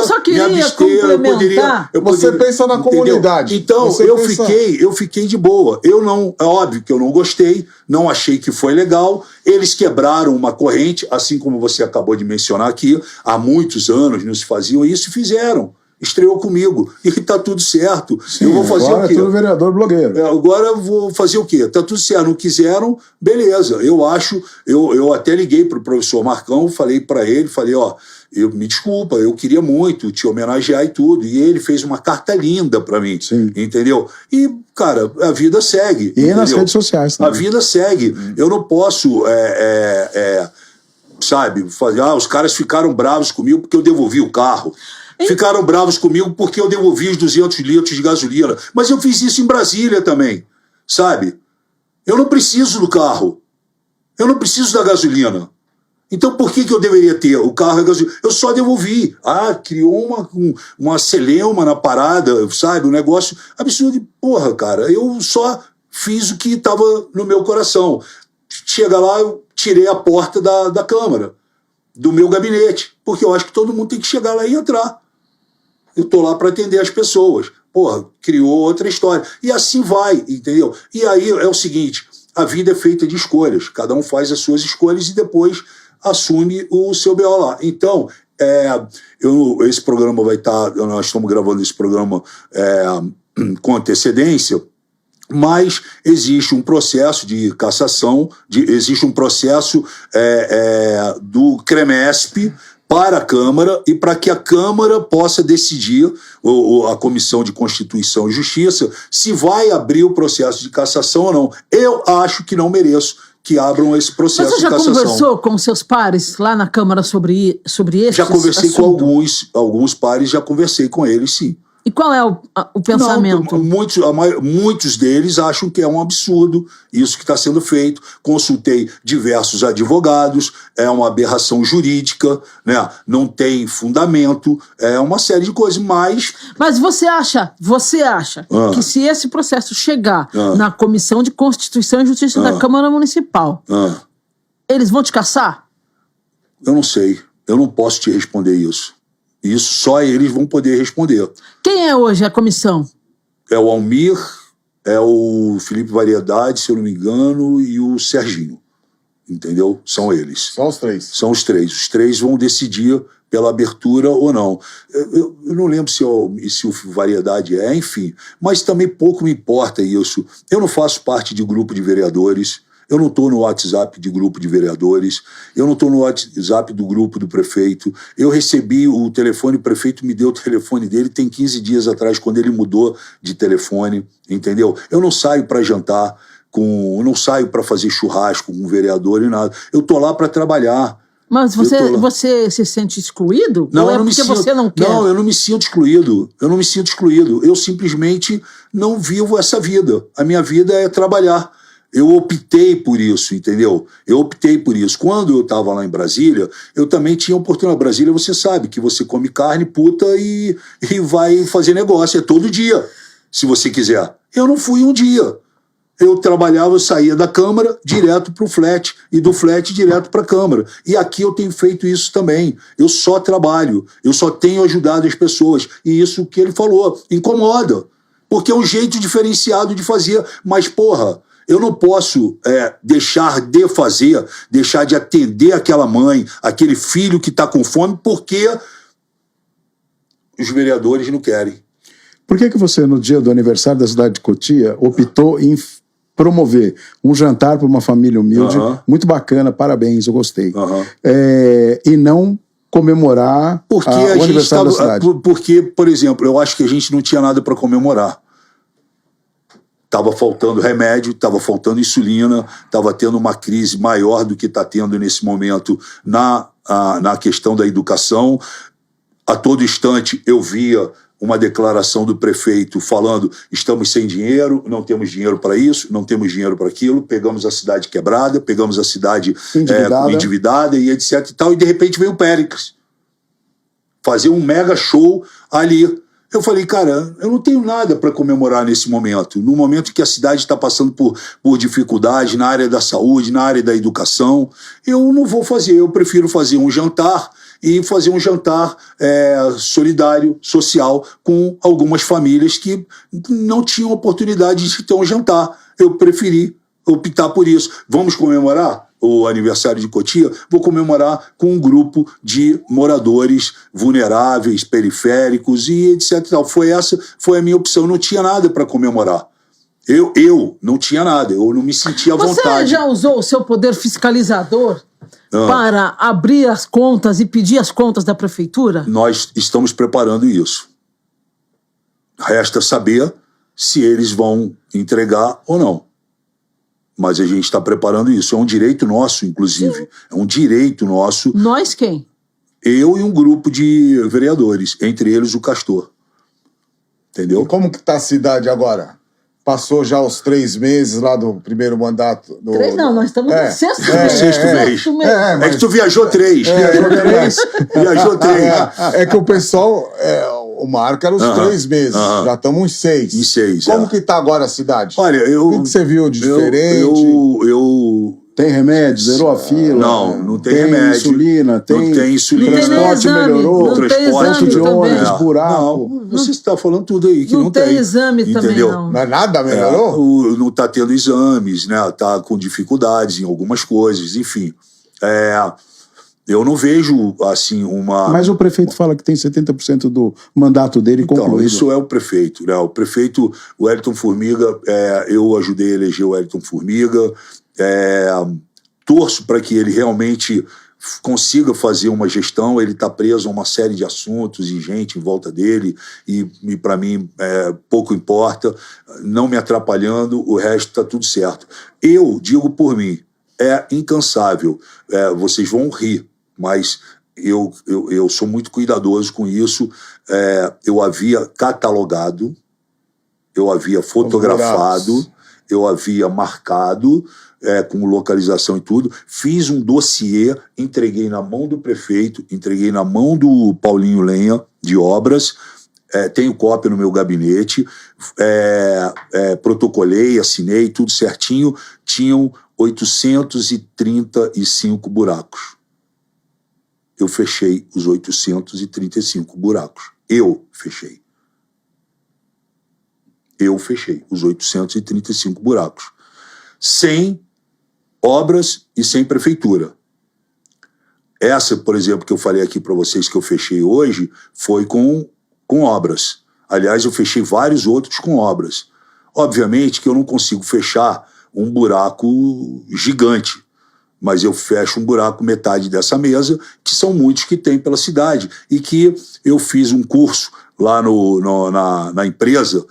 só queria me abster, Você pensa na comunidade. Então, eu fiquei de boa. É óbvio que eu não gostei, não achei que foi legal. Eles quebraram uma corrente, assim como você acabou de mencionar aqui, há muitos anos não se faziam isso e fizeram. Estreou comigo. E tá tudo certo. Sim, eu vou fazer agora o quê? É tudo vereador blogueiro. Agora eu vou fazer o quê? Tá tudo certo. Não quiseram, beleza. Eu acho, eu até liguei pro professor Marcão, falei para ele, ó, me desculpa, eu queria muito te homenagear e tudo. E ele fez uma carta linda para mim. Sim. Entendeu? E, cara, a vida segue. E nas redes sociais também. A vida segue. Eu não posso, sabe, fazer, os caras ficaram bravos comigo porque eu devolvi o carro. Ficaram bravos comigo porque eu devolvi os 200 litros de gasolina. Mas eu fiz isso em Brasília também, sabe? Eu não preciso do carro. Eu não preciso da gasolina. Então por que eu deveria ter o carro e a gasolina? Eu só devolvi. Criou uma celeuma na parada, sabe? Um negócio absurdo. Porra, cara, eu só fiz o que estava no meu coração. Chega lá, eu tirei a porta da Câmara, do meu gabinete, porque eu acho que todo mundo tem que chegar lá e entrar. Eu tô lá para atender as pessoas. Porra, criou outra história. E assim vai, entendeu? E aí é o seguinte, a vida é feita de escolhas. Cada um faz as suas escolhas e depois assume o seu BO lá. Então, esse programa vai estar... Nós estamos gravando esse programa com antecedência, mas existe um processo de cassação, existe um processo do CREMESP para a Câmara e para que a Câmara possa decidir, a Comissão de Constituição e Justiça, se vai abrir o processo de cassação ou não. Eu acho que não mereço que abram esse processo de cassação. Você já conversou com seus pares lá na Câmara sobre esse Já conversei assunto? com alguns pares, já conversei com eles, sim. E qual é o pensamento? Não, muitos deles acham que é um absurdo isso que está sendo feito. Consultei diversos advogados, é uma aberração jurídica, né? Não tem fundamento, é uma série de coisas, mas você acha que se esse processo chegar na Comissão de Constituição e Justiça da Câmara Municipal, eles vão te caçar? Eu não sei, eu não posso te responder isso. Isso só eles vão poder responder. Quem é hoje a comissão? É o Almir, é o Felipe Variedade, se eu não me engano, e o Serginho. Entendeu? São eles. São os 3. São os 3. Os 3 vão decidir pela abertura ou não. Eu não lembro se o Variedade enfim. Mas também pouco me importa isso. Eu não faço parte de grupo de vereadores. Eu não estou no WhatsApp de grupo de vereadores, eu não estou no WhatsApp do grupo do prefeito, eu recebi o telefone, o prefeito me deu o telefone dele, tem 15 dias atrás, quando ele mudou de telefone, entendeu? Eu não saio para jantar eu não saio para fazer churrasco com um vereador e nada. Eu tô lá para trabalhar. Mas você se sente excluído? Não, ou é eu não porque me sinto, você não quer? Não, eu não me sinto excluído. Eu simplesmente não vivo essa vida. A minha vida é trabalhar. Eu optei por isso, entendeu? Quando eu estava lá em Brasília, eu também tinha oportunidade. Brasília, você sabe que você come carne, puta e vai fazer negócio. É todo dia, se você quiser. Eu não fui um dia. Eu trabalhava, eu saía da Câmara direto para o flat, e do flat direto para a Câmara. E aqui eu tenho feito isso também. Eu só trabalho, eu só tenho ajudado as pessoas. E isso que ele falou incomoda, porque é um jeito diferenciado de fazer. Mas, porra, eu não posso deixar de atender aquela mãe, aquele filho que está com fome, porque os vereadores não querem. Por que você, no dia do aniversário da cidade de Cotia, optou em promover um jantar para uma família humilde? Muito bacana, parabéns, eu gostei. E não comemorar o aniversário da cidade? Porque, por exemplo, eu acho que a gente não tinha nada para comemorar. Estava faltando remédio, estava faltando insulina, estava tendo uma crise maior do que está tendo nesse momento na questão da educação. A todo instante eu via uma declaração do prefeito falando: estamos sem dinheiro, não temos dinheiro para isso, não temos dinheiro para aquilo, pegamos a cidade quebrada, pegamos a cidade endividada e etc e tal, e de repente veio o Péricles fazer um mega show ali. Eu falei, cara, eu não tenho nada para comemorar nesse momento, no momento que a cidade está passando por dificuldade na área da saúde, na área da educação. Eu não vou fazer, eu prefiro fazer um jantar, e fazer um jantar solidário, social, com algumas famílias que não tinham oportunidade de ter um jantar. Eu preferi optar por isso. Vamos comemorar o aniversário de Cotia? Vou comemorar com um grupo de moradores vulneráveis, periféricos e etc. Foi a minha opção. Eu não tinha nada para comemorar. Eu não tinha nada, eu não me sentia à vontade. Você já usou o seu poder fiscalizador para abrir as contas e pedir as contas da prefeitura? Nós estamos preparando isso. Resta saber se eles vão entregar ou não. Mas a gente está preparando isso. É um direito nosso, inclusive. Sim. É um direito nosso. Nós quem? Eu e um grupo de vereadores, entre eles o Castor. Entendeu? E como que está a cidade agora? Passou já os 3 meses lá do primeiro mandato. 3 não, nós estamos no 6º mês. 6º mês. É que tu viajou 3. Viajou 3. É que o pessoal, o marco era os 3 meses. Já estamos uns 6. Em 6. Como que tá agora a cidade? Olha, o que você viu de diferente? Tem remédio, zerou a fila? Não tem remédio. Insulina, não tem insulina. O transporte melhorou, transporte de ônibus, buraco. Não, você está falando tudo aí que não tem. Não tem exame também, não. Mas nada melhorou? Não está tendo exames, né? Está com dificuldades em algumas coisas, enfim. Eu não vejo, assim, uma... Mas o prefeito fala que tem 70% do mandato dele concluído. Então, isso é o prefeito, né? O prefeito, o Wellington Formiga, eu ajudei a eleger o Wellington Formiga, torço para que ele realmente consiga fazer uma gestão. Ele está preso a uma série de assuntos e gente em volta dele, e para mim pouco importa, não me atrapalhando, o resto está tudo certo. Eu digo por mim, é incansável, vocês vão rir, mas eu sou muito cuidadoso com isso. Eu havia catalogado, eu havia fotografado, eu havia marcado, com localização e tudo, fiz um dossiê, entreguei na mão do prefeito, entreguei na mão do Paulinho Lenha, de obras, tenho cópia no meu gabinete, protocolei, assinei, tudo certinho, tinham 835 buracos. Eu fechei os 835 buracos. Eu fechei os 835 buracos. Sem obras e sem prefeitura. Essa, por exemplo, que eu falei aqui para vocês que eu fechei hoje, foi com obras. Aliás, eu fechei vários outros com obras. Obviamente que eu não consigo fechar um buraco gigante, mas eu fecho um buraco metade dessa mesa, que são muitos que tem pela cidade, e que eu fiz um curso lá na empresa,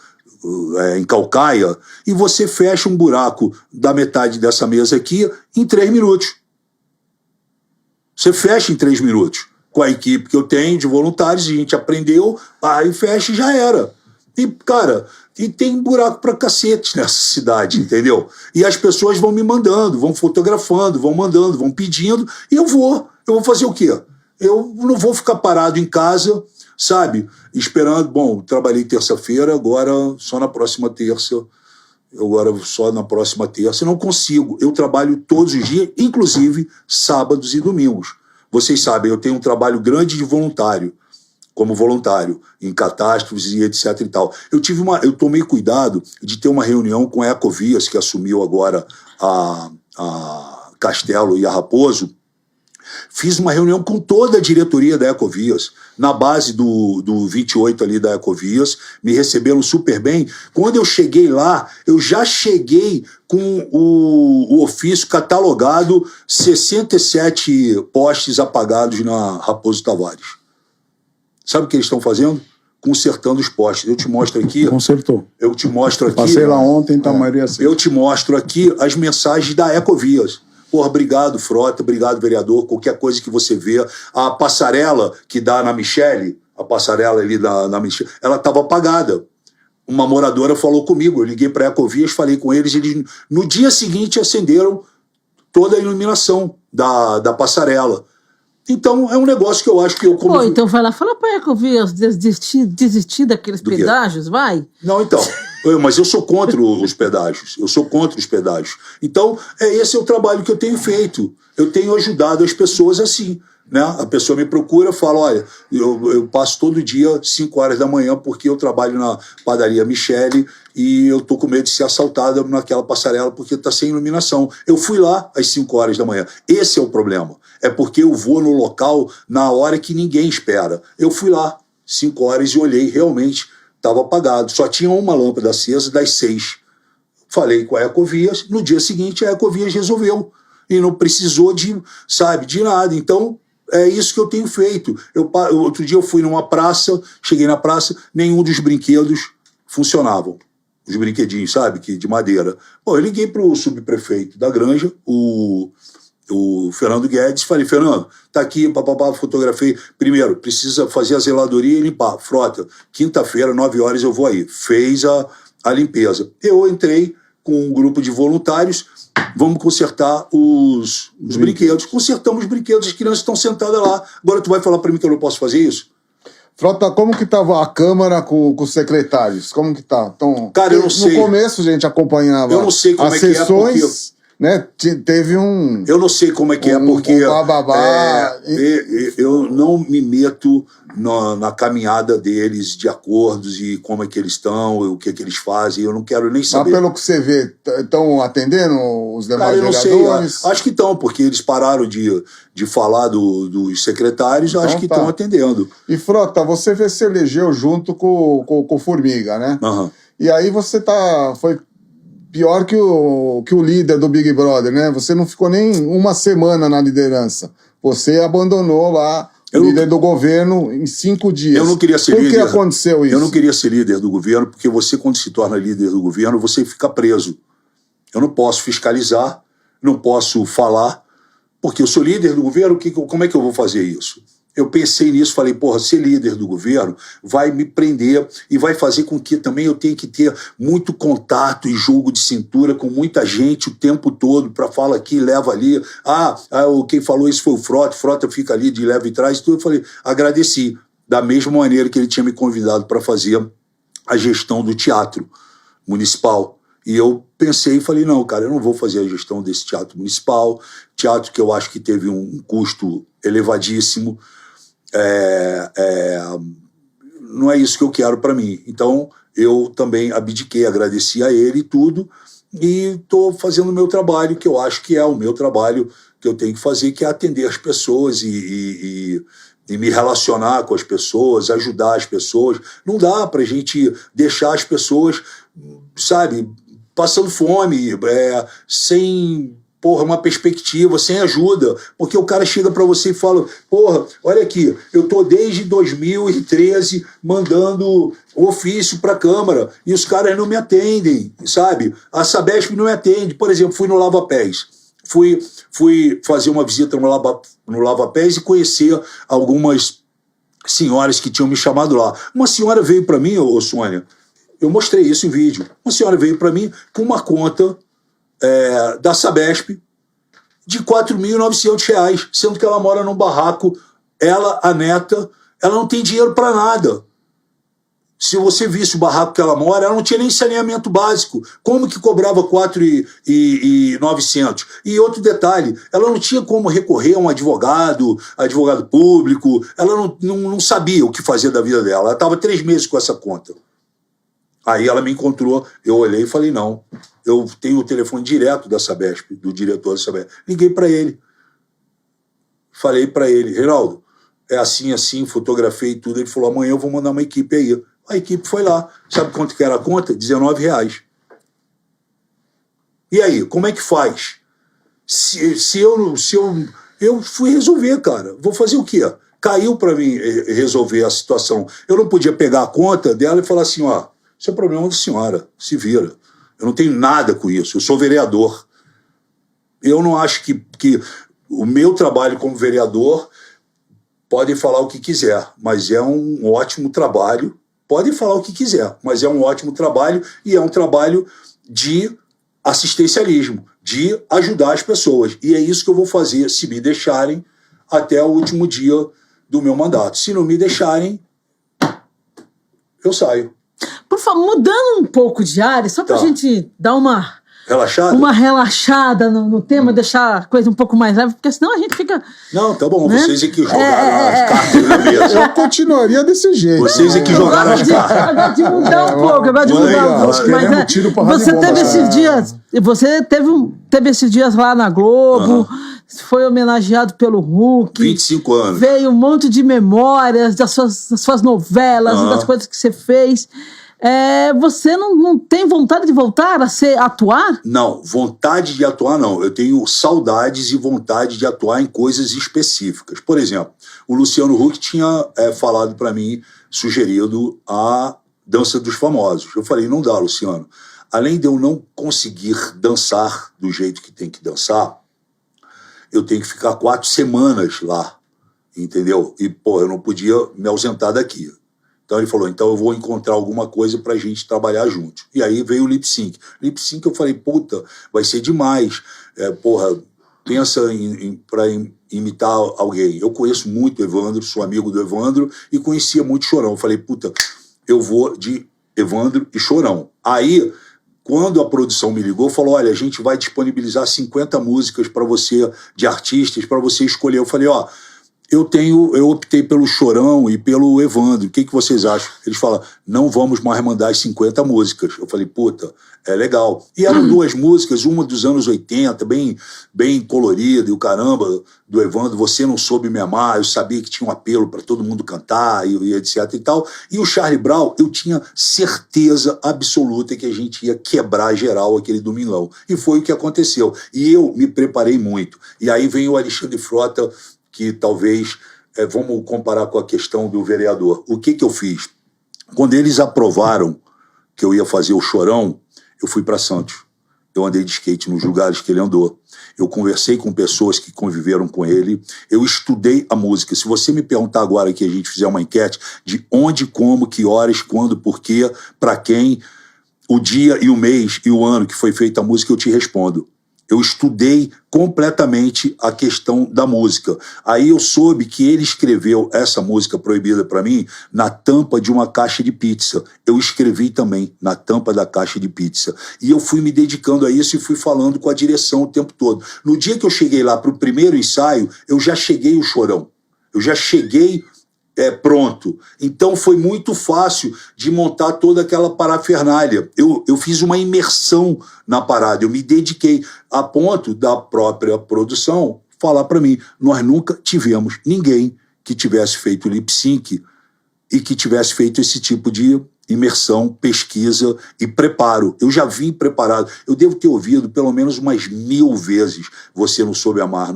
em Calcaia, e você fecha um buraco da metade dessa mesa aqui em 3 minutos. Você fecha em 3 minutos. Com a equipe que eu tenho de voluntários, a gente aprendeu, aí fecha e já era. E, cara, e tem buraco pra cacete nessa cidade, entendeu? E as pessoas vão me mandando, vão fotografando, vão mandando, vão pedindo, e eu vou fazer o quê? Eu não vou ficar parado em casa, sabe? Esperando, bom, trabalhei terça-feira, agora só na próxima terça, não consigo. Eu trabalho todos os dias, inclusive sábados e domingos. Vocês sabem, eu tenho um trabalho grande de voluntário, como voluntário, em catástrofes e etc e tal. Eu tomei cuidado de ter uma reunião com a Ecovias, que assumiu agora a Castelo e a Raposo. Fiz uma reunião com toda a diretoria da Ecovias, na base do 28 ali da Ecovias, me receberam super bem. Quando eu cheguei lá, eu já cheguei com o ofício catalogado, 67 postes apagados na Raposo Tavares. Sabe o que eles estão fazendo? Consertando os postes. Eu te mostro aqui. Consertou. Eu te mostro aqui. Passei lá ontem, então a maioria assim. Eu te mostro aqui as mensagens da Ecovias. Porra, obrigado, Frota, obrigado, vereador. Qualquer coisa que você vê. A passarela que dá na Michele, a passarela ali na Michele, ela estava apagada. Uma moradora falou comigo, eu liguei para a Ecovias, falei com eles no dia seguinte acenderam toda a iluminação da passarela. Então, é um negócio que eu acho que eu... Pô, então vai lá, fala pra Ecovias desistir daqueles pedágios, vai? Não, então... Mas eu sou contra os pedágios. Então, esse é o trabalho que eu tenho feito. Eu tenho ajudado as pessoas assim, né? A pessoa me procura, fala, olha, eu passo todo dia 5 horas da manhã porque eu trabalho na padaria Michele e eu tô com medo de ser assaltada naquela passarela porque tá sem iluminação. Eu fui lá às 5 horas da manhã. Esse é o problema. É porque eu vou no local na hora que ninguém espera. Eu fui lá 5 horas e olhei, realmente estava apagado. Só tinha uma lâmpada acesa das 6. Falei com a Ecovias, no dia seguinte a Ecovias resolveu. E não precisou de nada. Então, é isso que eu tenho feito. Outro dia eu fui numa praça, cheguei na praça, nenhum dos brinquedos funcionavam. Os brinquedinhos, de madeira. Bom, eu liguei para o subprefeito da Granja, o Fernando Guedes, falei, Fernando, tá aqui, papapá, fotografei. Primeiro, precisa fazer a zeladoria e limpar. Frota, quinta-feira, 9 horas eu vou aí. Fez a limpeza. Eu entrei com um grupo de voluntários, vamos consertar os brinquedos. Consertamos os brinquedos, as crianças estão sentadas lá. Agora tu vai falar para mim que eu não posso fazer isso? Frota, como que estava a Câmara com os secretários? Como que tá? Então, cara, eu não sei. No começo a gente acompanhava eu não sei como as é que sessões... É porque... Né? Teve um... Eu não sei como é que porque eu não me meto na caminhada deles de acordos e como é que eles estão, o que é que eles fazem, eu não quero nem saber. Mas pelo que você vê, estão atendendo os demais vereadores? Sei, acho que estão, porque eles pararam de falar dos secretários, então, acho que estão atendendo. E Frota, você se elegeu junto com o Formiga, né? Uhum. E aí você foi pior que o líder do Big Brother, né? Você não ficou nem uma semana na liderança. Você abandonou lá o líder do governo em 5 dias. Eu não queria ser líder. Por que aconteceu isso? Eu não queria ser líder do governo, porque você, quando se torna líder do governo, você fica preso. Eu não posso fiscalizar, não posso falar, porque eu sou líder do governo, como é que eu vou fazer isso? Eu pensei nisso, falei, ser líder do governo vai me prender e vai fazer com que também eu tenha que ter muito contato e jogo de cintura com muita gente o tempo todo para falar aqui, leva ali. Quem falou isso foi o Frota fica ali de leva e traz. Então eu falei, agradeci, da mesma maneira que ele tinha me convidado para fazer a gestão do teatro municipal. E eu pensei e falei, não, cara, eu não vou fazer a gestão desse teatro municipal, teatro que eu acho que teve um custo elevadíssimo. Não é isso que eu quero para mim. Então eu também abdiquei, agradeci a ele e tudo, e estou fazendo o meu trabalho, que eu acho que é o meu trabalho que eu tenho que fazer, que é atender as pessoas e me relacionar com as pessoas, ajudar as pessoas. Não dá para a gente deixar as pessoas, passando fome, sem porra, uma perspectiva, sem ajuda, porque o cara chega para você e fala, porra, olha aqui, eu tô desde 2013 mandando ofício para a Câmara e os caras não me atendem, sabe? A Sabesp não me atende. Por exemplo, fui no Lava Pés, fui fazer uma visita no Lava Pés e conhecer algumas senhoras que tinham me chamado lá. Uma senhora veio para mim, ô Sônia, eu mostrei isso em vídeo, uma senhora veio para mim com uma conta da Sabesp de R$ 4.900, sendo que ela mora num barraco, ela, a neta, ela não tem dinheiro para nada. Se você visse o barraco que ela mora, ela não tinha nem saneamento básico. Como que cobrava R$ 4.900? E outro detalhe, ela não tinha como recorrer a um advogado público, ela não sabia o que fazer da vida dela. Ela estava 3 meses com essa conta. Aí ela me encontrou, eu olhei e falei, não, eu tenho o telefone direto da Sabesp, do diretor da Sabesp. Liguei para ele. Falei para ele, Reinaldo, é assim, assim, fotografei tudo. Ele falou, amanhã eu vou mandar uma equipe aí. A equipe foi lá. Sabe quanto que era a conta? R$19. E aí, como é que faz? Eu fui resolver, cara. Vou fazer o quê? Caiu para mim resolver a situação. Eu não podia pegar a conta dela e falar assim, ó, isso é problema da senhora, se vira. Eu não tenho nada com isso, eu sou vereador. Eu não acho que o meu trabalho como vereador, podem falar o que quiser, mas é um ótimo trabalho. Podem falar o que quiser, mas é um ótimo trabalho e é um trabalho de assistencialismo, de ajudar as pessoas. E é isso que eu vou fazer, se me deixarem, até o último dia do meu mandato. Se não me deixarem, eu saio. Por favor, mudando um pouco de área, só pra gente dar uma relaxada no tema, deixar a coisa um pouco mais leve, porque senão a gente fica... Não, tá bom, né? Vocês é que jogaram as cartas na mesa. Eu continuaria desse jeito. Vocês é que jogaram as cartas. Eu gosto de mudar um pouco, eu gosto de mudar um pouco. Mas tiro pra você teve esses dias, teve esses dias lá na Globo, foi homenageado pelo Hulk. 25 anos. Veio um monte de memórias das suas novelas, das coisas que você fez. Você não tem vontade de voltar a atuar? Não, vontade de atuar não. Eu tenho saudades e vontade de atuar em coisas específicas. Por exemplo, o Luciano Huck tinha falado para mim, sugerido a Dança dos Famosos. Eu falei, não dá, Luciano. Além de eu não conseguir dançar do jeito que tem que dançar, eu tenho que ficar 4 semanas lá, entendeu? E, eu não podia me ausentar daqui. Então ele falou, então eu vou encontrar alguma coisa pra gente trabalhar junto. E aí veio o lip sync. Lip sync eu falei, puta, vai ser demais. Pensa pra imitar alguém. Eu conheço muito o Evandro, sou amigo do Evandro e conhecia muito Chorão. Eu falei, puta, eu vou de Evandro e Chorão. Aí, quando a produção me ligou, falou, olha, a gente vai disponibilizar 50 músicas para você, de artistas, para você escolher. Eu falei, eu optei pelo Chorão e pelo Evandro, o que vocês acham? Eles falam, não vamos mais mandar as 50 músicas. Eu falei, puta, é legal. E eram 2 músicas, uma dos anos 80, bem colorida, e o caramba, do Evandro, Você Não Soube Me Amar, eu sabia que tinha um apelo para todo mundo cantar, e etc e tal. E o Charlie Brown, eu tinha certeza absoluta que a gente ia quebrar geral aquele domingão. E foi o que aconteceu. E eu me preparei muito. E aí vem o Alexandre Frota, que talvez, vamos comparar com a questão do vereador. O que eu fiz? Quando eles aprovaram que eu ia fazer o Chorão, eu fui para Santos. Eu andei de skate nos lugares que ele andou. Eu conversei com pessoas que conviveram com ele. Eu estudei a música. Se você me perguntar agora que a gente fizer uma enquete de onde, como, que horas, quando, por quê, para quem, o dia e o mês e o ano que foi feita a música, eu te respondo. Eu estudei completamente a questão da música. Aí eu soube que ele escreveu essa música proibida para mim na tampa de uma caixa de pizza. Eu escrevi também na tampa da caixa de pizza. E eu fui me dedicando a isso e fui falando com a direção o tempo todo. No dia que eu cheguei lá para o primeiro ensaio, eu já cheguei o Chorão. Eu já cheguei pronto. Então foi muito fácil de montar toda aquela parafernália. Eu fiz uma imersão na parada, eu me dediquei a ponto da própria produção falar para mim, nós nunca tivemos ninguém que tivesse feito lip sync e que tivesse feito esse tipo de imersão, pesquisa e preparo. Eu já vim preparado. Eu devo ter ouvido pelo menos umas 1000 vezes Você Não Soube Amar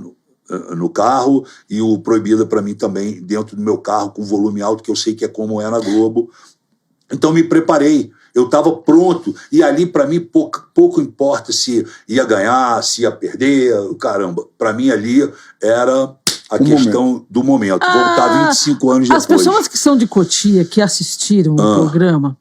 no carro, e o Proibida para mim também dentro do meu carro com volume alto, que eu sei que é como é na Globo. Então me preparei, eu estava pronto, e ali para mim pouco importa se ia ganhar, se ia perder, caramba, para mim ali era a questão do momento, voltar 25 anos depois. As pessoas que são de Cotia, que assistiram o programa,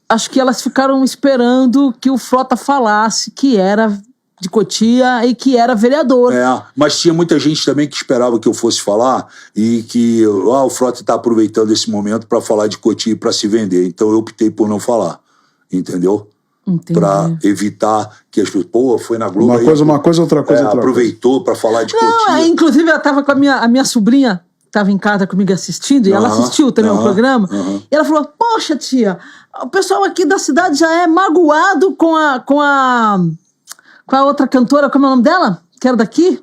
acho que elas ficaram esperando que o Frota falasse que era de Cotia e que era vereador. Mas tinha muita gente também que esperava que eu fosse falar e que o Frota está aproveitando esse momento para falar de Cotia e para se vender. Então eu optei por não falar, entendeu? Para evitar que as pessoas, foi na Globo. Uma coisa, outra coisa. Aproveitou para falar de Cotia. Inclusive eu estava com a minha sobrinha, estava em casa comigo assistindo, e ela assistiu também o programa, e ela falou, poxa tia, o pessoal aqui da cidade já é magoado com a outra cantora, como é o nome dela? Que era daqui?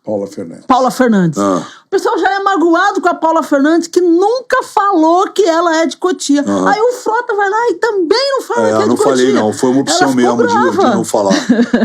Paula Fernandes. O pessoal já é magoado com a Paula Fernandes, que nunca falou que ela é de Cotia. Aí o Frota vai lá e também não fala que é de Cotia. Eu não falei não, foi uma opção mesmo de não falar.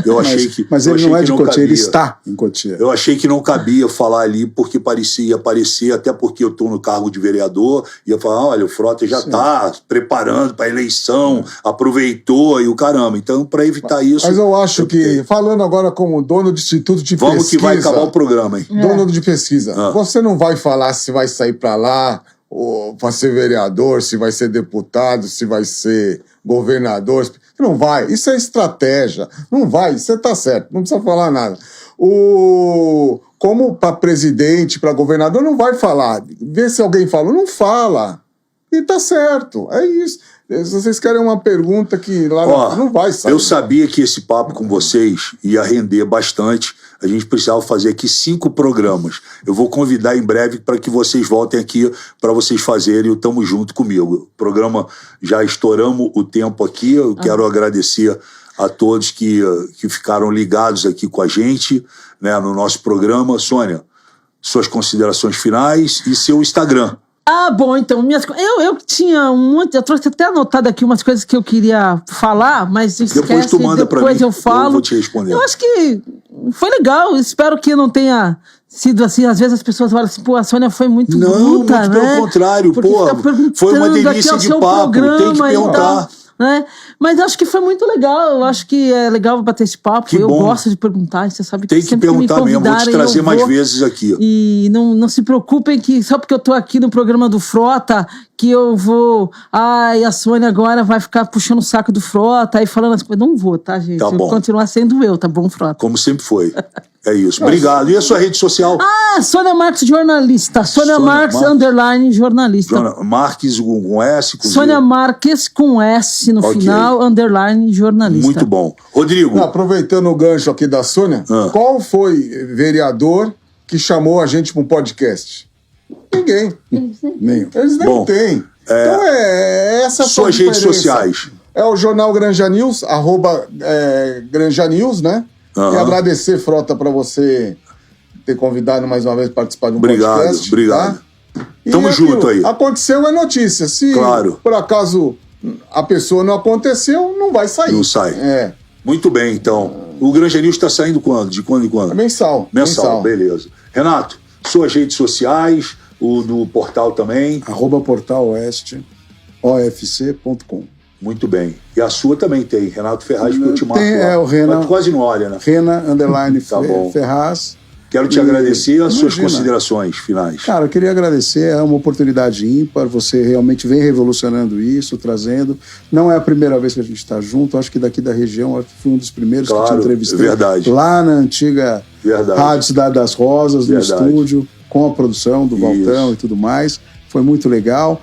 Eu achei que... Mas ele não é de Cotia, ele está em Cotia. Eu achei que não cabia falar ali, porque ia parecer, até porque eu estou no cargo de vereador, ia falar, olha, o Frota já está preparando para a eleição, aproveitou e o caramba. Então, para evitar isso... Mas eu acho que, falando agora como dono do Instituto de Pesquisa... Vamos que vai acabar o programa, hein? Dono de pesquisa. Você não vai falar se vai sair para lá, ou para ser vereador, se vai ser deputado, se vai ser governador. Não vai. Isso é estratégia. Não vai. Você tá certo. Não precisa falar nada. Como para presidente, para governador, não vai falar. Vê se alguém fala. Não fala. E tá certo. É isso. Se vocês querem uma pergunta que lá não vai sair. Eu sabia que esse papo com vocês ia render bastante. A gente precisava fazer aqui 5 programas. Eu vou convidar em breve para que vocês voltem aqui para vocês fazerem o Tamo Junto comigo. O programa, já estouramos o tempo aqui. Eu quero agradecer a todos que ficaram ligados aqui com a gente, né, no nosso programa. Sônia, suas considerações finais e seu Instagram. Bom, então, eu tinha um monte, eu trouxe até anotado aqui umas coisas que eu queria falar, mas esquece, depois tu manda pra mim, eu falo. Eu vou te responder. Eu acho que foi legal, espero que não tenha sido assim, às vezes as pessoas falam assim, pô, a Sônia foi muito bruta, muito né? Pelo contrário, foi uma delícia de papo, tem que perguntar. Né? Mas acho que foi muito legal, eu acho que é legal bater esse papo, eu gosto de perguntar, você sabe que tem que sempre perguntar mesmo, vou te trazer mais vezes aqui. E não se preocupem que só porque eu tô aqui no programa do Frota, que eu vou, a Sônia agora vai ficar puxando o saco do Frota, aí falando as coisas, não vou, tá, gente? Tá bom. Eu vou continuar sendo eu, tá bom, Frota? Como sempre foi. É isso, obrigado. E a sua rede social? Sônia Marques Jornalista, Sônia Marques _ jornalista. Marques com S, com Sônia Z. Marques com S no final, _ jornalista. Muito bom. Rodrigo. Aproveitando o gancho aqui da Sônia, qual foi vereador que chamou a gente para um podcast? Ninguém. Eles nem têm. Então essa foi suas redes sociais. É o Jornal Granja News, @Granja News, né? E agradecer, Frota, para você ter convidado mais uma vez para participar de um podcast. Obrigado. Tá? Tamo junto aí. Aconteceu é notícia. Se por acaso a pessoa não aconteceu, não vai sair. Não sai. Muito bem, então. O Granja News está saindo quando? De quando em quando? Mensal. Beleza. Renato, suas redes sociais, o do portal também. @portaloeste ofc.com. Muito bem. E a sua também tem, Renato Ferraz, que eu te marco lá. O Renan. Mas tu quase não olha, né? Rena _ Ferraz. Quero te agradecer as suas considerações finais. Cara, eu queria agradecer, é uma oportunidade ímpar, você realmente vem revolucionando isso, trazendo. Não é a primeira vez que a gente está junto, acho que daqui da região, acho que fui um dos primeiros que te entrevistei. Lá na antiga Rádio Cidade das Rosas, no estúdio, com a produção do Valtão e tudo mais. Foi muito legal.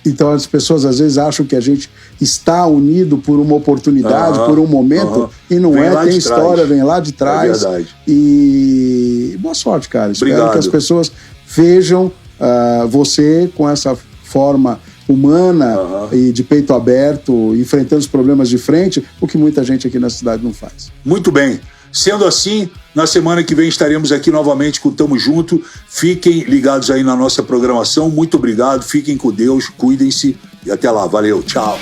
Então as pessoas às vezes acham que a gente está unido por uma oportunidade, por um momento, e não tem história, vem lá de trás. É verdade. E boa sorte, cara. Espero que as pessoas vejam você com essa forma humana e de peito aberto, enfrentando os problemas de frente, o que muita gente aqui na cidade não faz. Muito bem. Sendo assim, na semana que vem estaremos aqui novamente com o Tamo Junto. Fiquem ligados aí na nossa programação. Muito obrigado, fiquem com Deus, cuidem-se e até lá. Valeu, tchau.